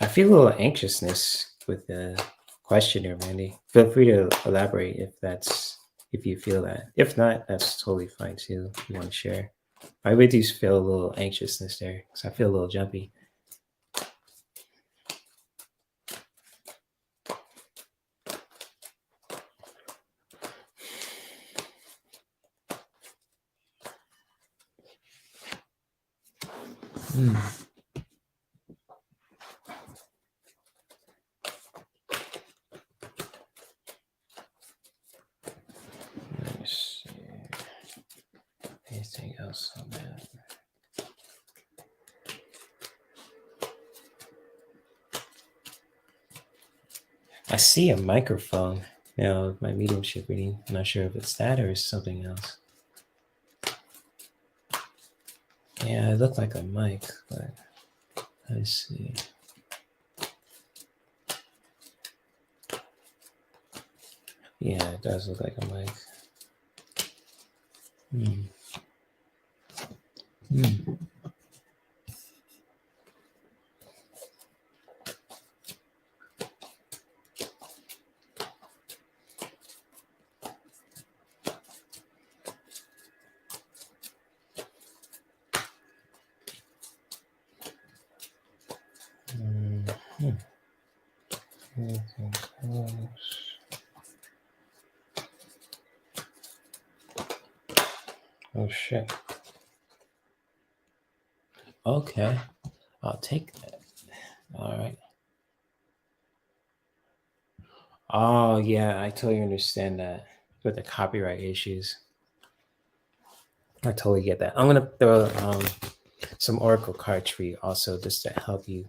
I feel a little anxiousness with the question here, Mandy. Feel free to elaborate if you feel that. If not, that's totally fine too. If you want to share. I really do feel a little anxiousness there because I feel a little jumpy. Let me see. Anything else on that? I see a microphone. My mediumship reading. I'm not sure if it's that or it's something else. Yeah, it looked like a mic, but let's see. Yeah, it does look like a mic. Anything else? Oh shit. Okay, I'll take that. All right. Oh yeah, I totally understand that with the copyright issues. I totally get that. I'm gonna throw some oracle cards for you also, just to help you,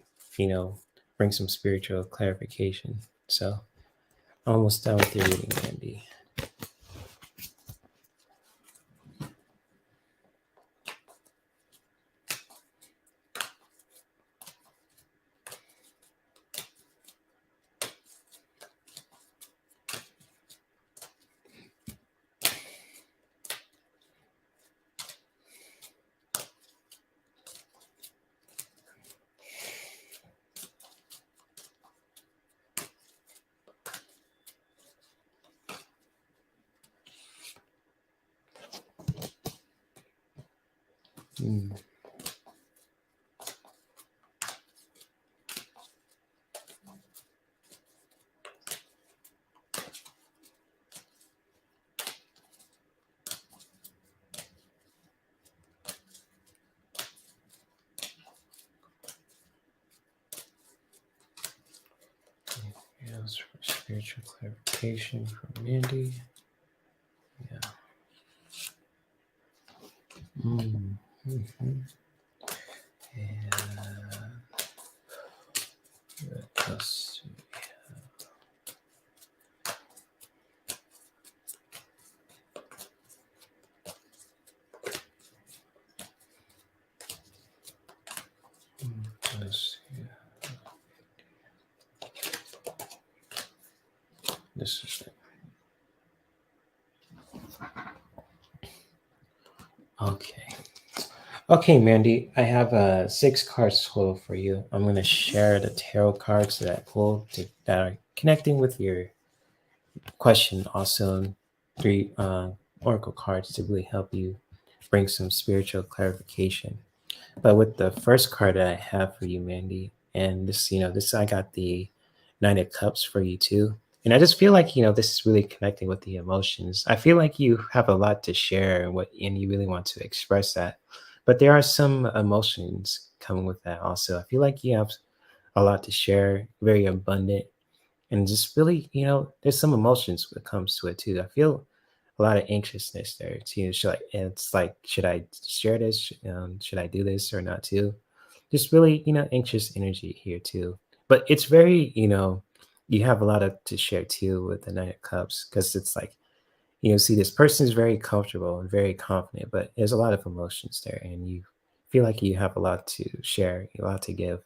bring some spiritual clarification. So I'm almost done with your reading, Mandy. Yes, for spiritual clarification from Mandy. Yeah. And what else do we have? Let's see. This is it. Okay, Mandy, I have 6 cards total for you. I'm going to share the tarot cards that I pulled that are connecting with your question. Also, 3 oracle cards to really help you bring some spiritual clarification. But with the first card that I have for you, Mandy, and this I got the 9 of Cups for you too. And I just feel like, this is really connecting with the emotions. I feel like you have a lot to share and you really want to express that. But there are some emotions coming with that also. I feel like you have a lot to share, very abundant, and just really, there's some emotions when it comes to it too. I feel a lot of anxiousness there too. It's like, should I share this? Should I do this or not too? Just really, anxious energy here too. But it's very, you have a lot of to share too with the Knight of Cups, because it's like, see, this person is very comfortable and very confident, but there's a lot of emotions there, and you feel like you have a lot to share, a lot to give.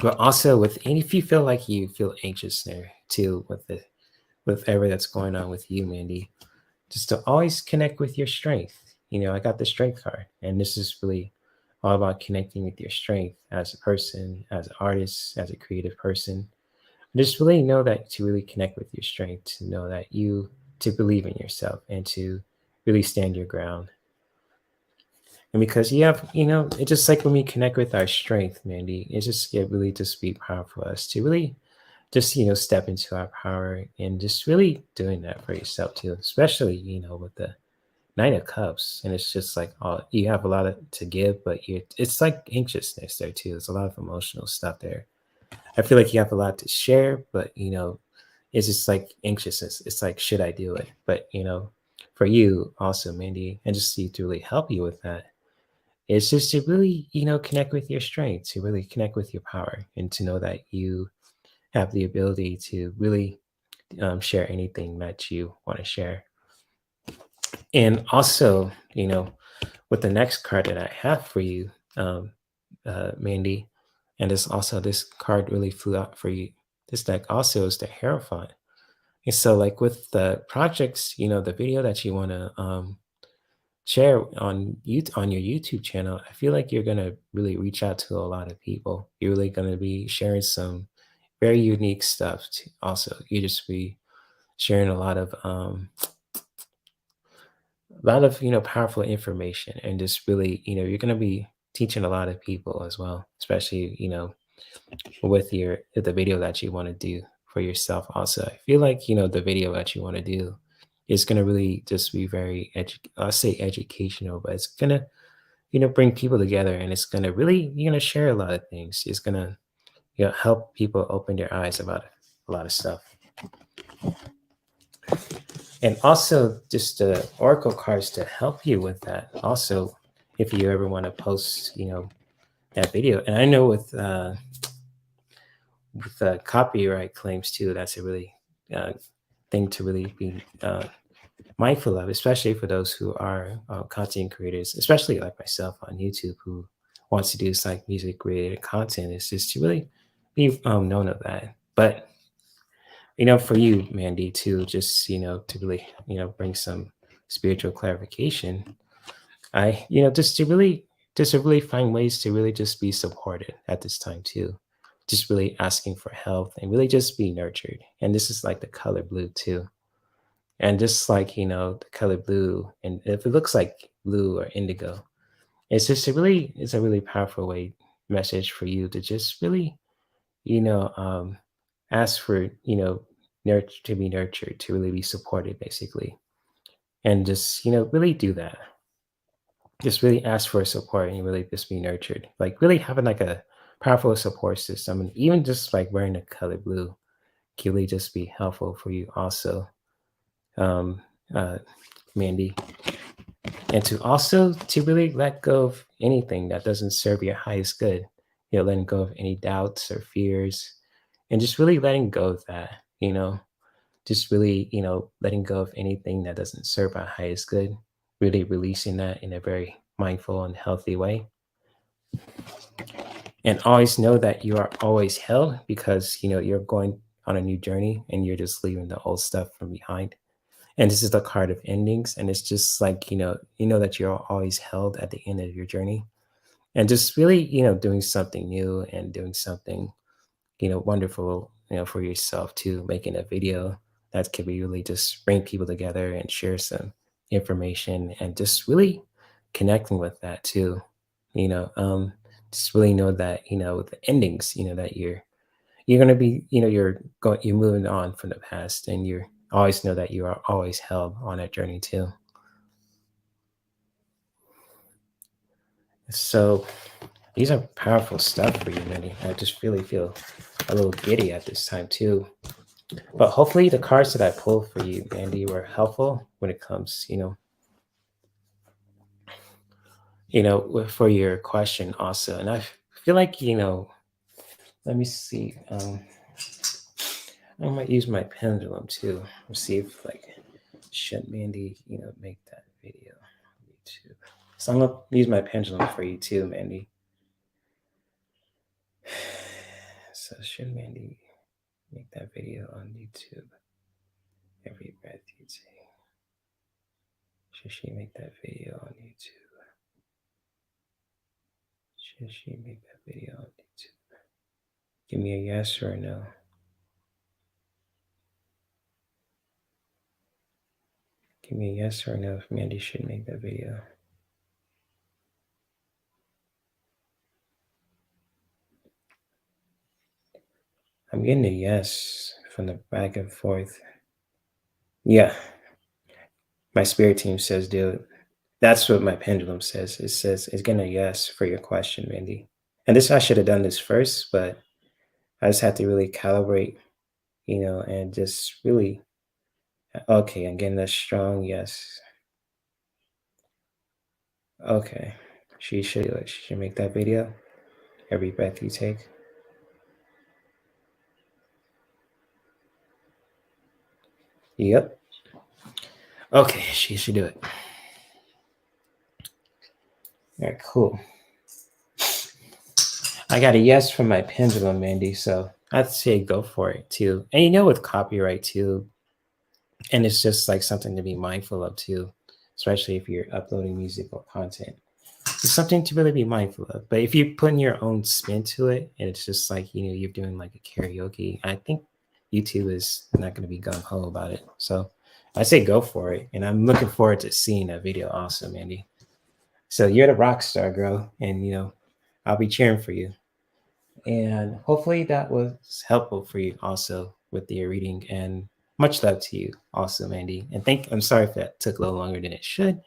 But also, if you feel like you feel anxious there too with everything that's going on with you, Mandy, just to always connect with your strength. I got the strength card, and this is really all about connecting with your strength as a person, as an artist, as a creative person. Just really know that to really connect with your strength, to know that to believe in yourself and to really stand your ground. And because you have, it's just like when we connect with our strength, Mandy, it really just be powerful for us to really just, step into our power, and just really doing that for yourself too, especially, with the Nine of Cups. And it's just like, you have a lot to give, but it's like anxiousness there too. There's a lot of emotional stuff there. I feel like you have a lot to share, but it's just like anxiousness. It's like, should I do it? But for you also, Mandy, and just to really help you with that, it's just to really, connect with your strength, to really connect with your power, and to know that you have the ability to really share anything that you want to share. And also, with the next card that I have for you, Mandy, and this card really flew out for you. This deck also is the Hierophant. And so, like with the projects, the video that you want to share on your YouTube channel, I feel like you're gonna really reach out to a lot of people. You're really gonna be sharing some very unique stuff. Also, you just be sharing a lot of powerful information, and just really you're going to be teaching a lot of people as well, especially with the video that you want to do for yourself. Also, I feel like the video that you want to do is going to really just be very I'll say educational, but it's going to bring people together, and it's going to really you're going to share a lot of things. It's going to help people open their eyes about a lot of stuff. And also just the oracle cards to help you with that. Also, if you ever want to post, that video. And I know with copyright claims too, that's a really thing to really be mindful of, especially for those who are content creators, especially like myself on YouTube, who wants to do like music related content. It's just to really be known of that. But for you, Mandy, to just, to really, bring some spiritual clarification, just to really find ways to really just be supported at this time too. Just really asking for help and really just be nurtured. And this is like the color blue too. And just like, the color blue, and if it looks like blue or indigo, it's a really powerful message for you to just really, you know, um, ask for, to be nurtured, to really be supported, basically. And just, really do that. Just really ask for support and really just be nurtured. Like really having like a powerful support system, and even just like wearing the color blue can really just be helpful for you also, um, uh, Mandy. And to also to really let go of anything that doesn't serve your highest good. Letting go of any doubts or fears, and just really letting go of that. Just really, letting go of anything that doesn't serve our highest good, really releasing that in a very mindful and healthy way. And always know that you are always held, because, you're going on a new journey and you're just leaving the old stuff from behind. And this is the card of endings. And it's just like, that you're always held at the end of your journey, and just really, doing something new and doing something, wonderful, for yourself too, making a video that can be really just bring people together and share some information, and just really connecting with that too. You know, just really know that, with the endings, that you're gonna be, you're moving on from the past, and you're always know that you are always held on that journey too. So these are powerful stuff for you, Minnie. I just really feel a little giddy at this time too. But hopefully the cards that I pulled for you, Mandy, were helpful when it comes, for your question also. And I feel like, let me see. I might use my pendulum too. Let's see if should Mandy, make that video on YouTube. So I'm gonna use my pendulum for you too, Mandy. So should Mandy make that video on YouTube? Every breath you take. Should she make that video on YouTube? Should she make that video on YouTube? Give me a yes or a no. Give me a yes or a no if Mandy should make that video. I'm getting a yes from the back and forth. Yeah. My spirit team says do it. That's what my pendulum says. It says it's getting a yes for your question, Mandy. And this, I should have done this first, but I just had to really calibrate, and just really, okay, I'm getting a strong yes. Okay. She should do it. She should make that video. Every breath you take. Yep. Okay, she should do it. All right, cool. I got a yes from my pendulum, Mandy, so I'd say go for it too. And with copyright too, and it's just like something to be mindful of too, especially if you're uploading music or content. It's something to really be mindful of. But if you're putting your own spin to it, and it's just like you're doing like a karaoke, I think YouTube is not going to be gung ho about it. So I say go for it, and I'm looking forward to seeing that video. Also, Mandy. So you're the rock star, girl, and I'll be cheering for you. And hopefully that was helpful for you also with your reading. And much love to you also, Mandy. And I'm sorry if that took a little longer than it should,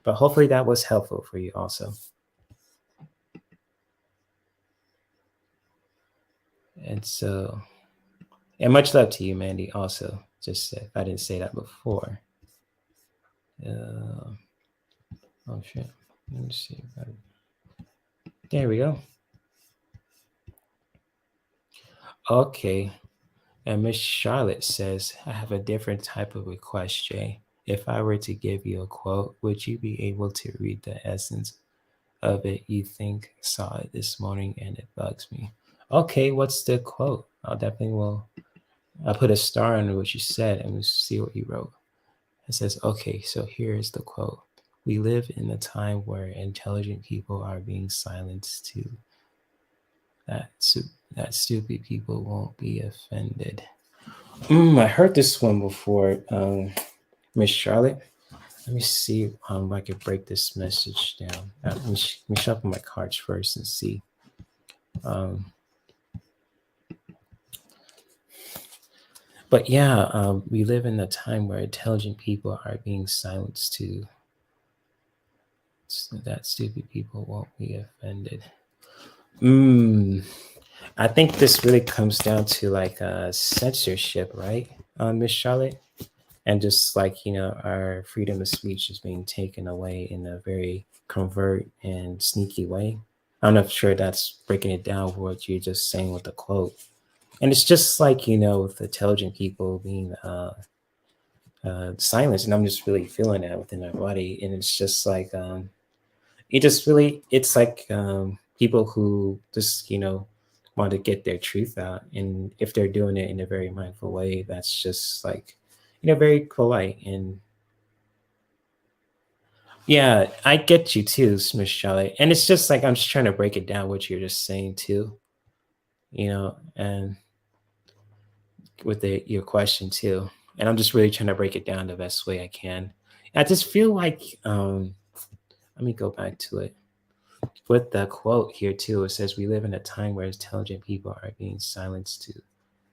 but hopefully that was helpful for you also. And so, and much love to you, Mandy, also. Just if I didn't say that before. Oh, shit. Let me see. There we go. Okay. And Miss Charlotte says, I have a different type of request, Jay. If I were to give you a quote, would you be able to read the essence of it? You think saw it this morning and it bugs me. Okay, what's the quote? I'll put a star on what you said and we'll see what you wrote. It says, okay, so here's the quote. We live in a time where intelligent people are being silenced too. That stupid people won't be offended. I heard this one before, Miss Charlotte. Let me see if I can break this message down. Let me shuffle my cards first and see. But yeah, we live in a time where intelligent people are being silenced too. So that stupid people won't be offended. I think this really comes down to like censorship, right, Miss Charlotte? And just like, our freedom of speech is being taken away in a very covert and sneaky way. I'm not sure that's breaking it down what you're just saying with the quote. And it's just like, with intelligent people being silenced. And I'm just really feeling that within my body. And it's just like, it's like people who just, want to get their truth out. And if they're doing it in a very mindful way, that's just like, very polite. And yeah, I get you too, Miss Charlotte. And it's just like, I'm just trying to break it down what you're just saying too, and with your question too. And I'm just really trying to break it down the best way I can. I just feel like, let me go back to it. With the quote here too, it says, we live in a time where intelligent people are being silenced too.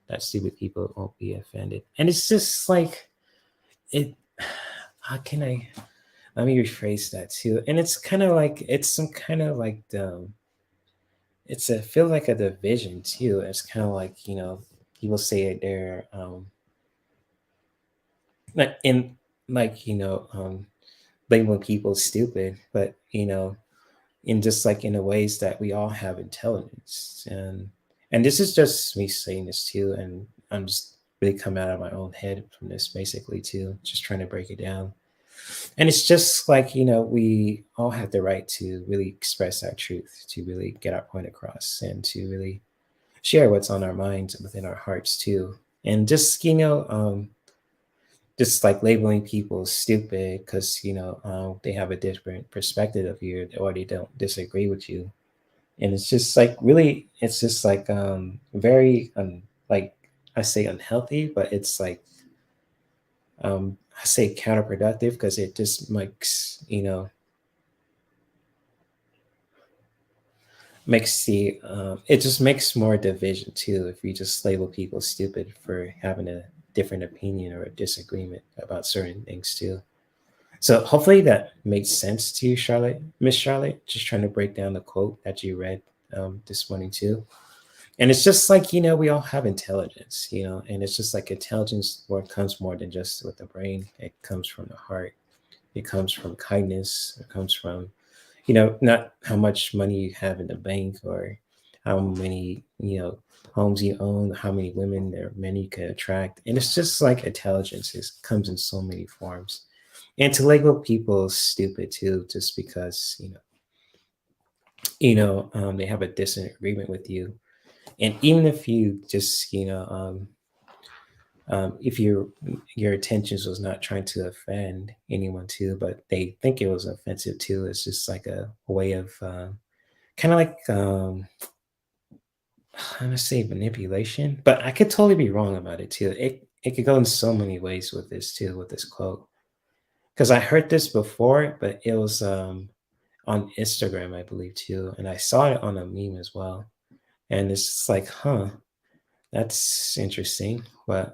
That stupid people won't be offended. And it's just like, how can I, let me rephrase that too. And it's kind of like, it's some kind of like, feel like a division too. It's kind of like, people say they're like in like labeling people stupid, but in just like in the ways that we all have intelligence. And this is just me saying this too, and I'm just really coming out of my own head from this basically too, just trying to break it down. And it's just like we all have the right to really express our truth, to really get our point across, and to really share what's on our minds and within our hearts too. And just just like labeling people stupid because they have a different perspective of you, or they don't disagree with you. And it's just like really, it's just like very like I say unhealthy, but it's like I say counterproductive because it just makes makes the it just makes more division too if you just label people stupid for having a different opinion or a disagreement about certain things too. So hopefully that made sense to you, Charlotte, Miss Charlotte. Just trying to break down the quote that you read this morning too. And it's just like we all have intelligence, and it's just like intelligence more comes more than just with the brain. It comes from the heart. It comes from kindness. It comes from not how much money you have in the bank or how many homes you own, how many women or men you can attract. And it's just like intelligence comes in so many forms. And to label people stupid too, just because they have a disagreement with you, and even if you just if your intentions was not trying to offend anyone too, but they think it was offensive too, it's just like a way of kind of like I'm gonna say manipulation, but I could totally be wrong about it too. It could go in so many ways with this too, with this quote. Because I heard this before, but it was on Instagram, I believe too, and I saw it on a meme as well. And it's just like, huh, that's interesting. But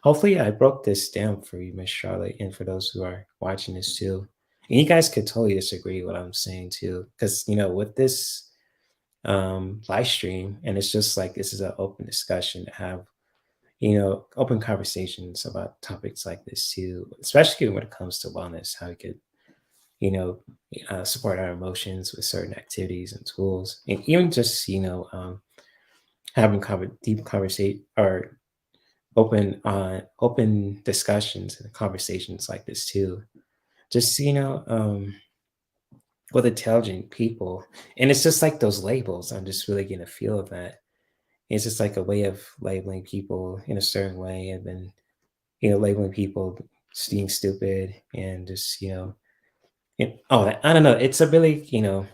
hopefully, I broke this down for you, Miss Charlotte, and for those who are watching this too. And you guys could totally disagree with what I'm saying too, because with this live stream, and it's just like this is an open discussion to have open conversations about topics like this too, especially when it comes to wellness, how we could you know support our emotions with certain activities and tools, and even just having deep conversation or open discussions and conversations like this too, just with intelligent people. And it's just like those labels, I'm just really getting a feel of that. It's just like a way of labeling people in a certain way, and then labeling people being stupid, and just I don't know, it's a really can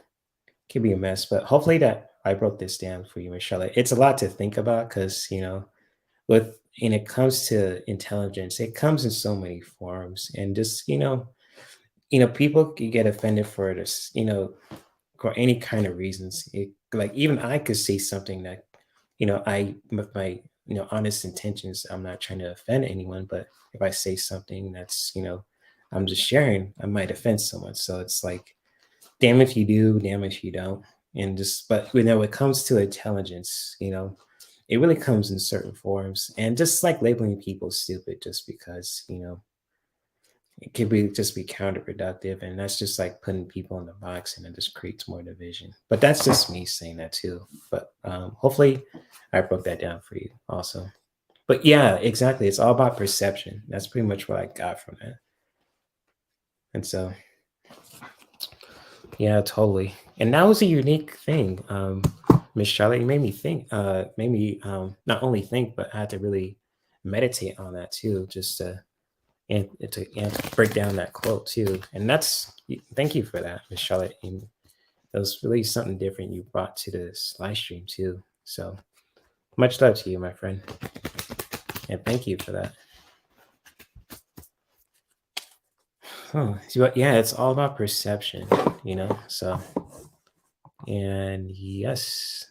be a mess. But hopefully that I broke this down for you, Michelle. It's a lot to think about because with when it comes to intelligence, it comes in so many forms, and just people can get offended for this, for any kind of reasons. Like even I could say something that I with my honest intentions, I'm not trying to offend anyone, but if I say something that's I'm just sharing, I might offend someone. So it's like, damn if you do, damn if you don't. And just, but it comes to intelligence, it really comes in certain forms. And just like labeling people stupid just because it could be just be counterproductive, and that's just like putting people in the box, and it just creates more division. But that's just me saying that too. But hopefully I broke that down for you also. But yeah, exactly, it's all about perception. That's pretty much what I got from that. And so yeah, totally. And that was a unique thing. Miss Charlotte, you made me think, made me not only think, but I had to really meditate on that too, just and to break down that quote too. And that's thank you for that, Miss Charlotte. And that was really something different you brought to this live stream too. So much love to you, my friend. And thank you for that. But yeah, it's all about perception, So, and yes,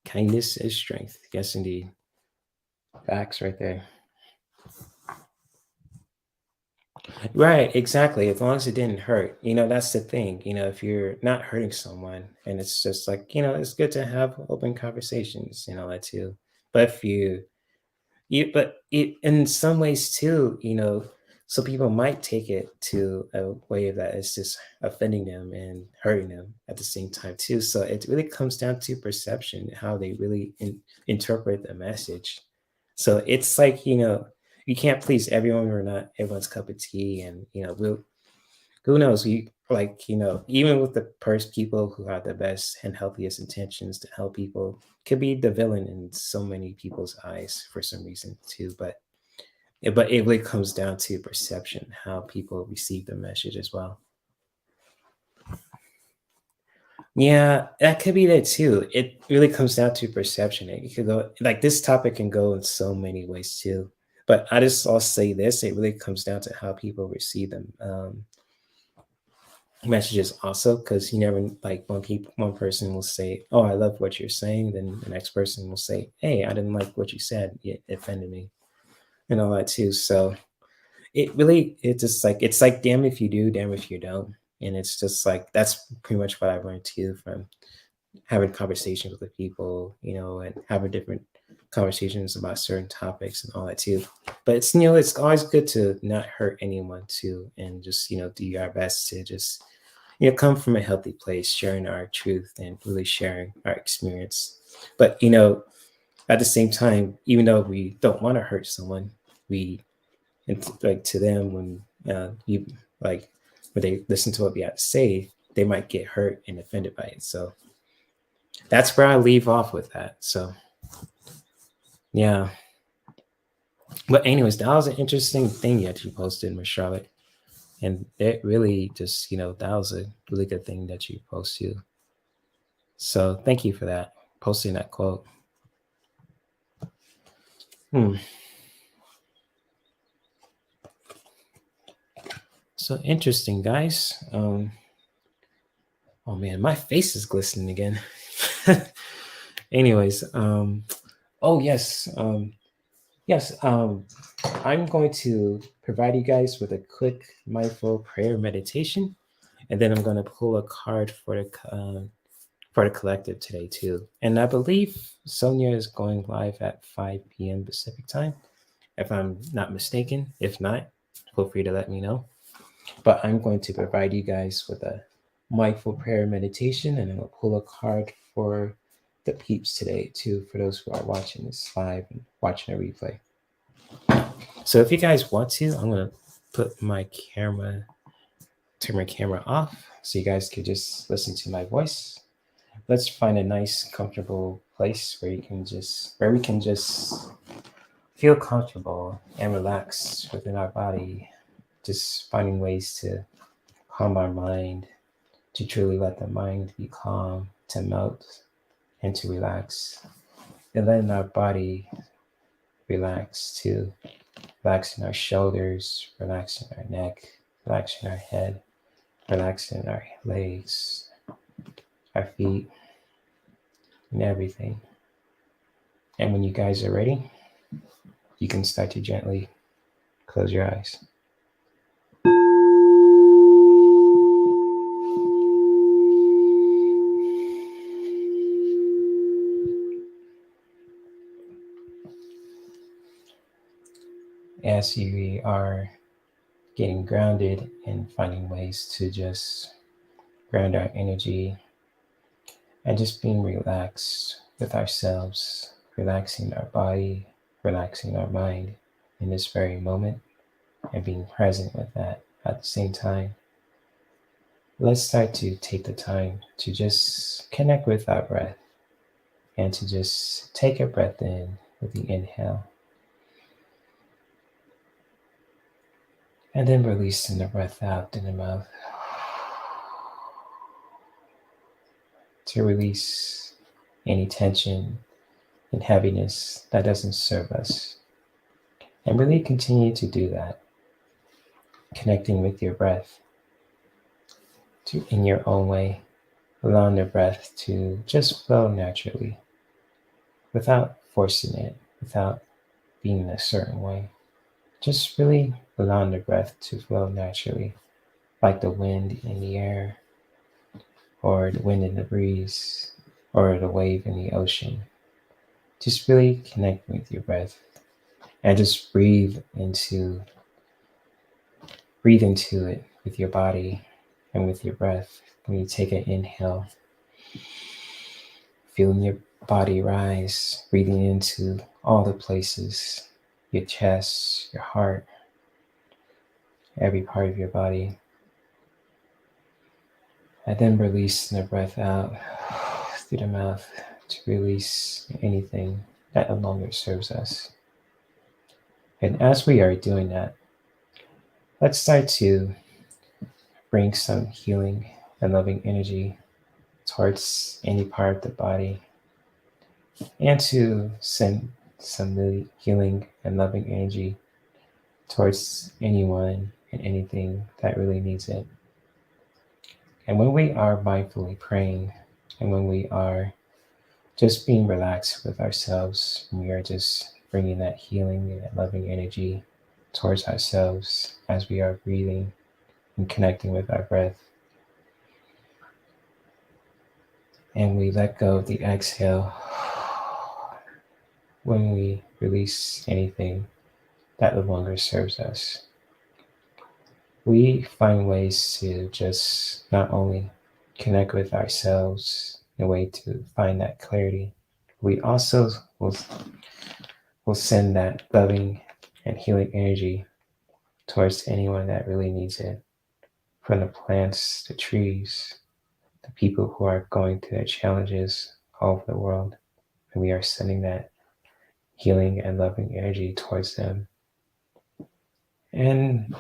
kindness is strength. Yes, indeed. Facts right there. Right, exactly. As long as it didn't hurt, that's the thing. If you're not hurting someone, and it's just like, it's good to have open conversations, that too. But if you but it in some ways too, so people might take it to a way that is just offending them and hurting them at the same time too. So it really comes down to perception, how they really interpret the message. So it's like, you can't please everyone. We're not everyone's cup of tea, and who knows? We like, even with the first people who have the best and healthiest intentions to help people, could be the villain in so many people's eyes for some reason too. But it really comes down to perception, how people receive the message as well. Yeah, that could be that too. It really comes down to perception. It could go like this topic can go in so many ways too. But I'll say this: it really comes down to how people receive them. Messages also, because you never, like, one person will say, oh, I love what you're saying, then the next person will say, hey, I didn't like what you said, it offended me, and all that too. So it's just like, it's like damn if you do, damn if you don't. And it's just like, that's pretty much what I learned too from having conversations with the people, and having different conversations about certain topics and all that too. But it's always good to not hurt anyone too, and just do our best to just come from a healthy place, sharing our truth and really sharing our experience. But at the same time, even though we don't want to hurt someone, we like to them when you like when they listen to what we have to say, they might get hurt and offended by it. So that's where I leave off with that. So yeah. But anyways, that was an interesting thing that you posted, Miss Charlotte. And it really just, that was a really good thing that you posted. So thank you for that, posting that quote. So interesting, guys. Oh man, my face is glistening again. Anyways, oh yes, yes. I'm going to provide you guys with a quick mindful prayer meditation, and then I'm going to pull a card for the collective today too. And I believe Sonja is going live at 5 p.m. Pacific time, if I'm not mistaken. If not, feel free to let me know. But I'm going to provide you guys with a mindful prayer meditation, and I'm going to pull a card for the peeps today too, for those who are watching this live and watching a replay. So if you guys want to, I'm going to turn my camera off so you guys could just listen to my voice. Let's find a nice, comfortable place where we can just feel comfortable and relaxed within our body. Just finding ways to calm our mind, to truly let the mind be calm, to melt and to relax, and letting our body relax too. Relaxing our shoulders, relaxing our neck, relaxing our head, relaxing our legs, our feet, and everything. And when you guys are ready, you can start to gently close your eyes. As you are getting grounded and finding ways to just ground our energy and just being relaxed with ourselves, relaxing our body, relaxing our mind in this very moment, and being present with that at the same time, let's start to take the time to just connect with our breath and to just take a breath in with the inhale, and then releasing the breath out in the mouth to release any tension and heaviness that doesn't serve us. And really continue to do that, connecting with your breath in your own way, allowing the breath to just flow naturally without forcing it, without being a certain way. Just really allowing the breath to flow naturally, like the wind in the air, or the wind in the breeze, or the wave in the ocean. Just really connect with your breath And just breathe into it with your body and with your breath. When you take an inhale, feeling your body rise, breathing into all the places, your chest, your heart, every part of your body. And then releasing the breath out through the mouth to release anything that no longer serves us. And as we are doing that, let's start to bring some healing and loving energy towards any part of the body, and to send some really healing and loving energy towards anyone and anything that really needs it. And when we are mindfully praying, and when we are just being relaxed with ourselves, we are just bringing that healing and that loving energy towards ourselves as we are breathing and connecting with our breath. And we let go of the exhale when we release anything that no longer serves us. We find ways to just not only connect with ourselves in a way to find that clarity, we also will send that loving and healing energy towards anyone that really needs it, from the plants, the trees, the people who are going through their challenges all over the world. And we are sending that healing and loving energy towards them. And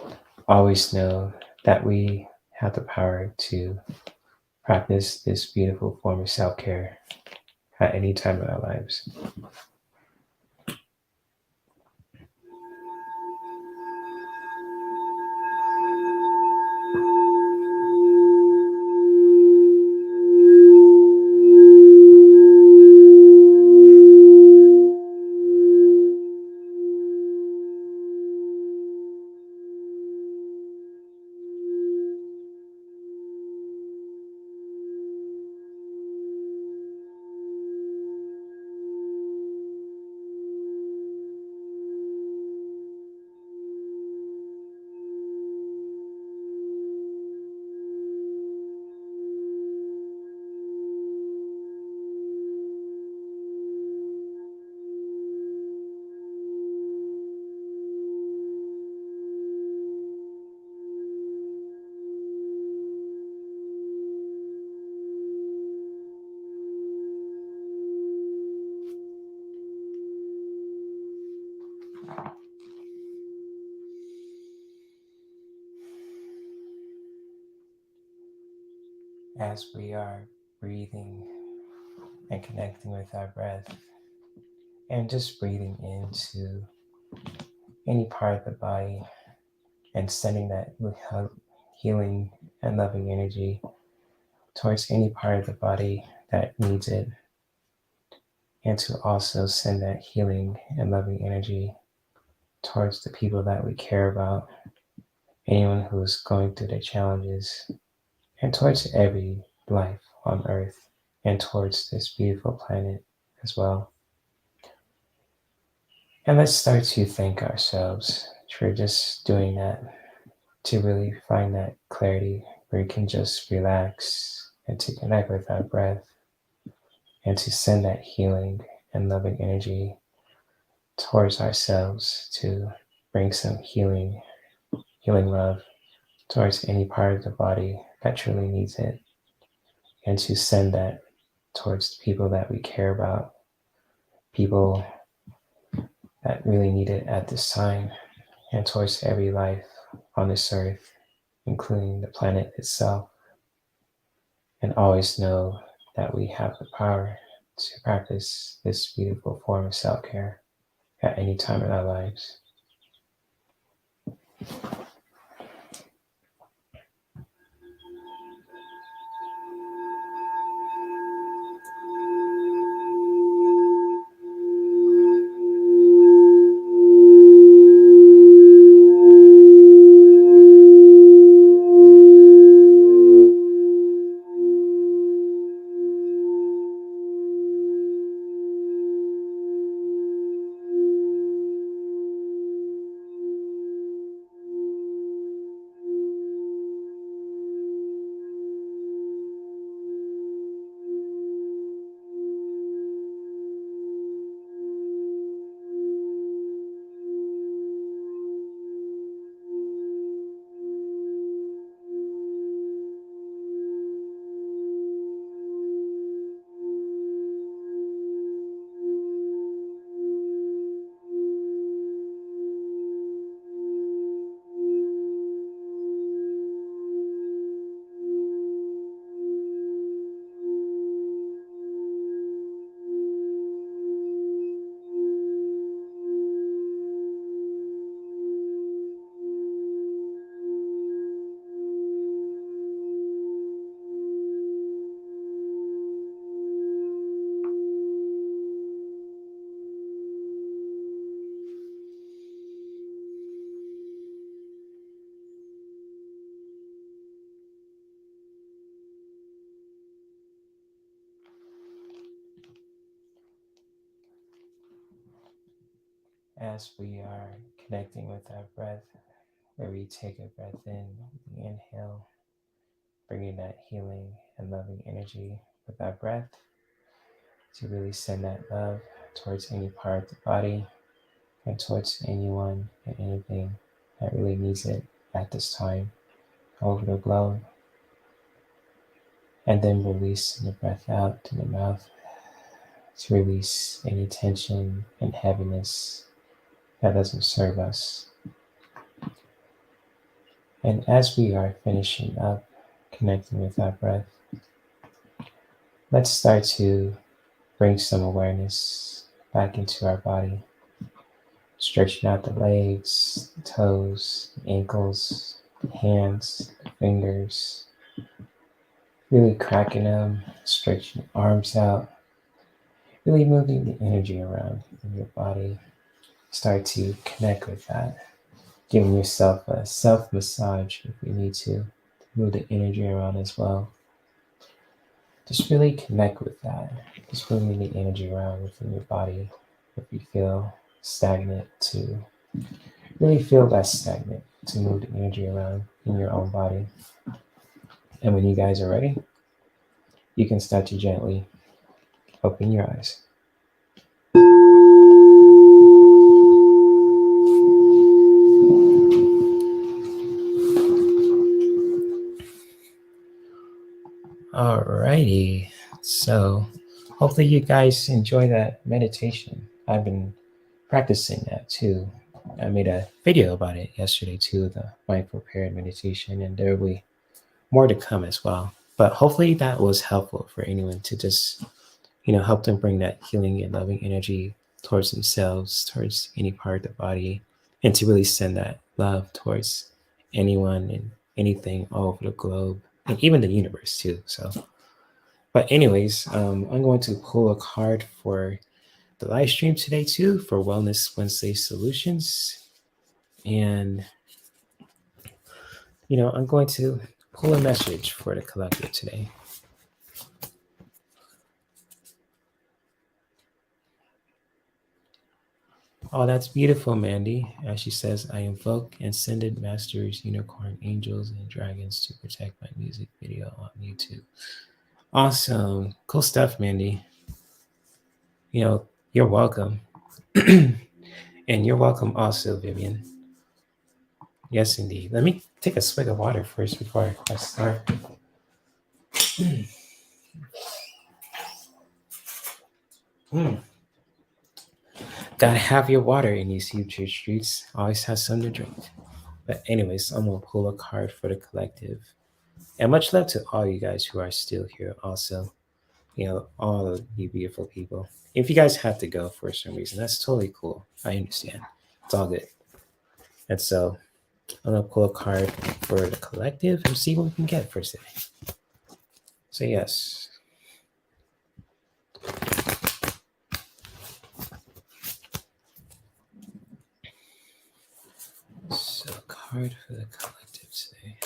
always know that we have the power to practice this beautiful form of self-care at any time in our lives. As we are breathing and connecting with our breath, and just breathing into any part of the body and sending that healing and loving energy towards any part of the body that needs it, and to also send that healing and loving energy towards the people that we care about, anyone who's going through their challenges, and towards every life on earth, and towards this beautiful planet as well. And let's start to thank ourselves for just doing that, to really find that clarity where we can just relax and to connect with our breath, and to send that healing and loving energy towards ourselves, to bring some healing love towards any part of the body that truly needs it, and to send that towards the people that we care about, people that really need it at this time, and towards every life on this earth, including the planet itself. And always know that we have the power to practice this beautiful form of self-care at any time in our lives. as we are connecting with our breath, where we take a breath in, we inhale, bringing that healing and loving energy with our breath to really send that love towards any part of the body and towards anyone and anything that really needs it at this time over the globe. And then releasing the breath out to the mouth to release any tension and heaviness that doesn't serve us. And as we are finishing up connecting with our breath, let's start to bring some awareness back into our body, stretching out the legs, the toes, the ankles, the hands, the fingers, really cracking them, stretching the arms out, really moving the energy around in your body. Start to connect with that, giving yourself a self massage if you need to move the energy around as well. Just really connect with that. Just moving the energy around within your body. If you feel stagnant, to really feel less stagnant, to move the energy around in your own body. And when you guys are ready, you can start to gently open your eyes. Alrighty, so hopefully you guys enjoy that meditation. I've been practicing that too. I made a video about it yesterday too, the mindful prayer meditation, and there will be more to come as well. But hopefully that was helpful for anyone to just, help them bring that healing and loving energy towards themselves, towards any part of the body, and to really send that love towards anyone and anything all over the globe, and even the universe too. So, but anyways, I'm going to pull a card for the live stream today too, for Wellness Wednesday Solutions. And, I'm going to pull a message for the collective today. Oh, that's beautiful, Mandy. As she says, I invoke ascended masters, unicorn angels, and dragons to protect my music video on YouTube. Awesome. Cool stuff, Mandy. You're welcome. And you're welcome also, Vivian. Yes, indeed. Let me take a swig of water first before I start. Gotta have your water in these future streets. Always have something to drink. But anyways, I'm gonna pull a card for the collective. And much love to all you guys who are still here also. All of you beautiful people. If you guys have to go for some reason, that's totally cool. I understand. It's all good. And so I'm gonna pull a card for the collective and see what we can get for today. So yes. So card for the collective today.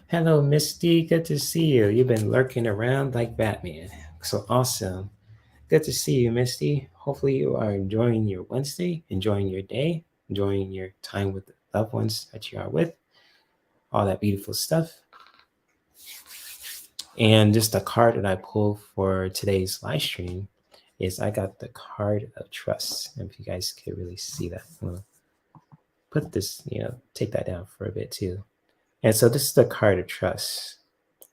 Hello, Misty. Good to see you. You've been lurking around like Batman. So awesome. Good to see you, Misty. Hopefully you are enjoying your Wednesday, enjoying your day, enjoying your time with the loved ones that you are with. All that beautiful stuff. And just the card that I pulled for today's live stream is I got the card of trust. And if you guys could really see that, I'm gonna put this, take that down for a bit too. And so this is the card of trust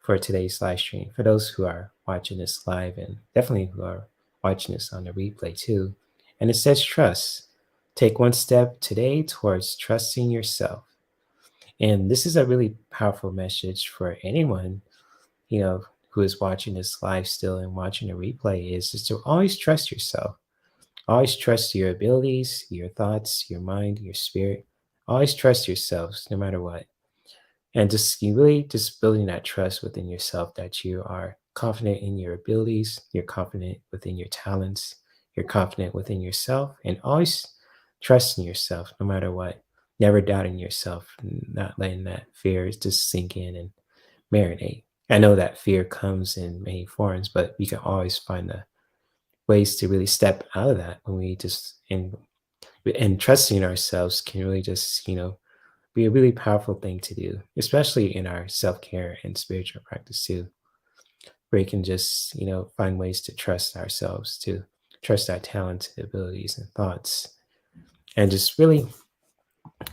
for today's live stream. For those who are watching this live and definitely who are watching this on the replay too. And it says trust. Take one step today towards trusting yourself. And this is a really powerful message for anyone, who is watching this live still and watching the replay is to always trust yourself. Always trust your abilities, your thoughts, your mind, your spirit. Always trust yourselves no matter what. And just you really just building that trust within yourself that you are confident in your abilities, you're confident within your talents, you're confident within yourself, and always trusting yourself no matter what. Never doubting yourself, not letting that fear just sink in and marinate. I know that fear comes in many forms, but we can always find the ways to really step out of that when we just and trusting ourselves can really just be a really powerful thing to do, especially in our self-care and spiritual practice too, where we can just find ways to trust ourselves, to trust our talents, abilities, and thoughts, and just really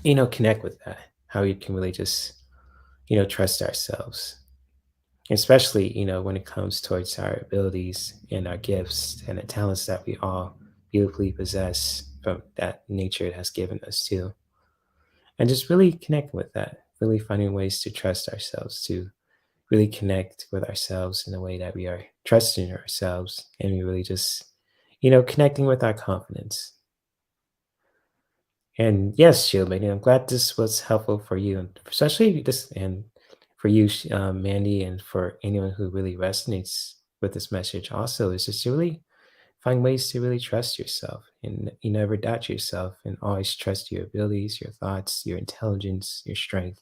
connect with that. How we can really just trust ourselves, especially when it comes towards our abilities and our gifts and the talents that we all beautifully possess from that nature has given us too, and just really connect with that, really finding ways to trust ourselves, to really connect with ourselves in a way that we are trusting ourselves, and we really just connecting with our confidence. And yes, Sheila, I'm glad this was helpful for you, and especially this, and for you, Mandy, and for anyone who really resonates with this message. Also, is just to really find ways to really trust yourself, and you never doubt yourself, and always trust your abilities, your thoughts, your intelligence, your strength,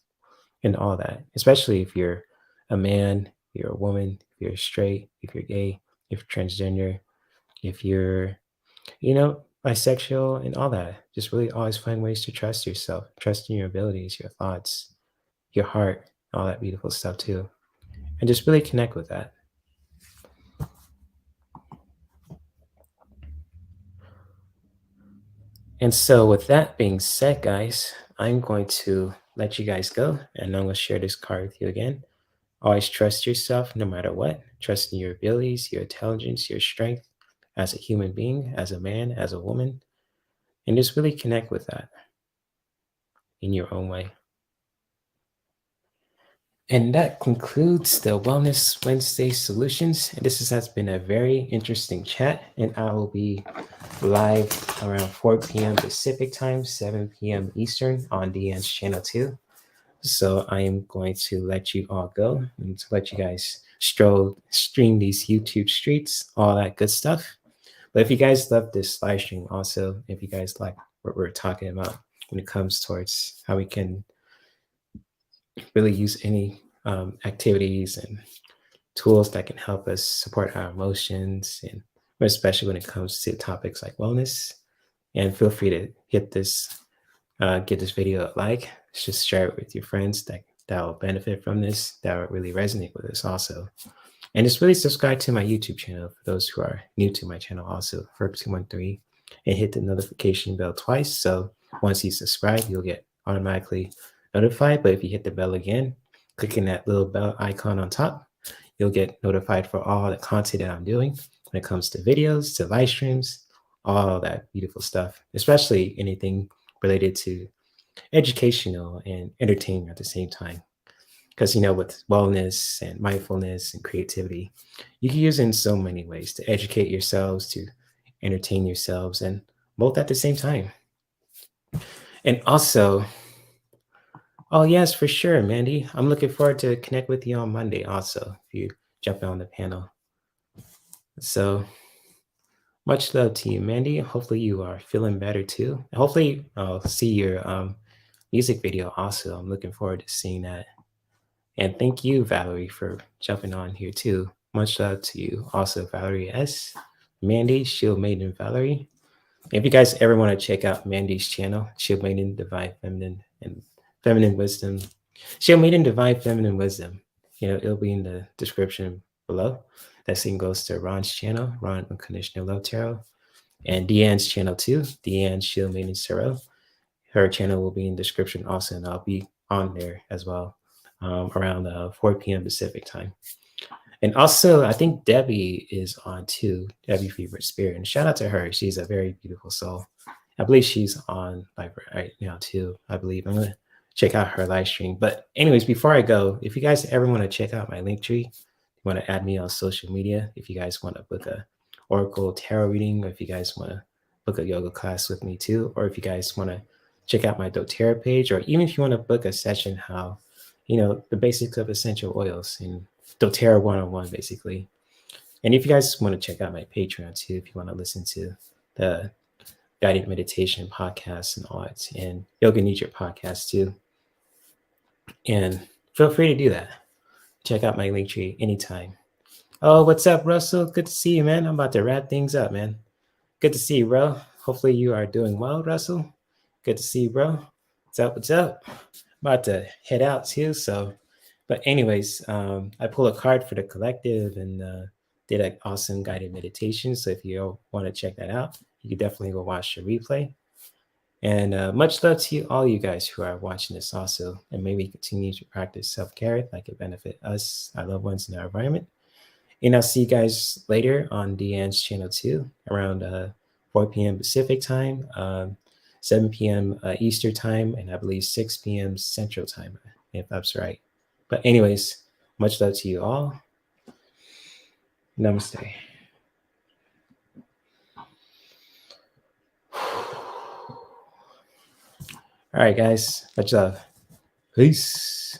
and all that. Especially if you're a man, you're a woman, if you're straight, if you're gay, if you're transgender, if you're bisexual and all that. Just really always find ways to trust yourself, trust in your abilities, your thoughts, your heart, all that beautiful stuff too. And just really connect with that. And so with that being said, guys, I'm going to let you guys go, and I'm going to share this card with you again. Always trust yourself no matter what. Trust in your abilities, your intelligence, your strength as a human being, as a man, as a woman, and just really connect with that in your own way. And that concludes the Wellness Wednesday Solutions. And this has been a very interesting chat, and I will be live around 4 p.m. Pacific time, 7 p.m. Eastern on Deann's channel too. So I am going to let you all go and to let you guys stream these YouTube streets, all that good stuff. But if you guys love this live stream, also, if you guys like what we're talking about when it comes towards how we can really use any activities and tools that can help us support our emotions, and especially when it comes to topics like wellness, and feel free to hit this give this video a like. Just share it with your friends that will benefit from this, that will really resonate with us also. And just really subscribe to my YouTube channel for those who are new to my channel also, Ferb213, and hit the notification bell twice. So once you subscribe, you'll get automatically notified. But if you hit the bell again, clicking that little bell icon on top, you'll get notified for all the content that I'm doing when it comes to videos, to live streams, all that beautiful stuff, especially anything related to educational and entertainment at the same time. Because, with wellness and mindfulness and creativity, you can use it in so many ways to educate yourselves, to entertain yourselves, and both at the same time. And also, oh, yes, for sure, Mandy. I'm looking forward to connect with you on Monday also, if you jump on the panel. So much love to you, Mandy. Hopefully you are feeling better too. Hopefully I'll see your music video also. I'm looking forward to seeing that. And thank you, Valerie, for jumping on here too. Much love to you also, Valerie S., Mandy, Shield Maiden Valerie. If you guys ever want to check out Mandy's channel, Shield Maiden Divine Feminine and Feminine Wisdom, Shield Maiden Divine Feminine Wisdom, it'll be in the description below. That same goes to Ron's channel, Ron Unconditional Love Tarot, and Deann's channel too, Deann Shield Maiden Tarot. Her channel will be in the description also, and I'll be on there as well around 4 p.m. Pacific time. And also, I think Debbie is on too, Debbie Freebird Spirit. And shout out to her. She's a very beautiful soul. I believe she's on live right now too. I believe I'm gonna check out her live stream. But anyways, before I go, if you guys ever want to check out my link tree, you want to add me on social media. If you guys want to book a Oracle tarot reading, or if you guys want to book a yoga class with me too, or if you guys want to check out my doTERRA page, or even if you want to book a session, how the basics of essential oils and doTERRA 101 basically. And if you guys want to check out my Patreon too, if you want to listen to the guided meditation podcasts and all that, and Yoga Nidra podcast too, and feel free to do that. Check out my link tree anytime. Oh, what's up, Russell? Good to see you, man. I'm about to wrap things up, man. Good to see you, bro. Hopefully you are doing well, Russell. Good to see you, bro. What's up? What's up? I'm about to head out too. So, but anyways, I pulled a card for the collective and did an awesome guided meditation. So if you want to check that out, you can definitely go watch the replay. And much love to you, all you guys who are watching this also. And may we continue to practice self-care like it benefit us, our loved ones, and our environment. And I'll see you guys later on Deann's channel too, around 4 p.m. Pacific time, 7 p.m. Eastern time, and I believe 6 p.m. Central time, if that's right. But anyways, much love to you all. Namaste. All right, guys. Much love. Peace.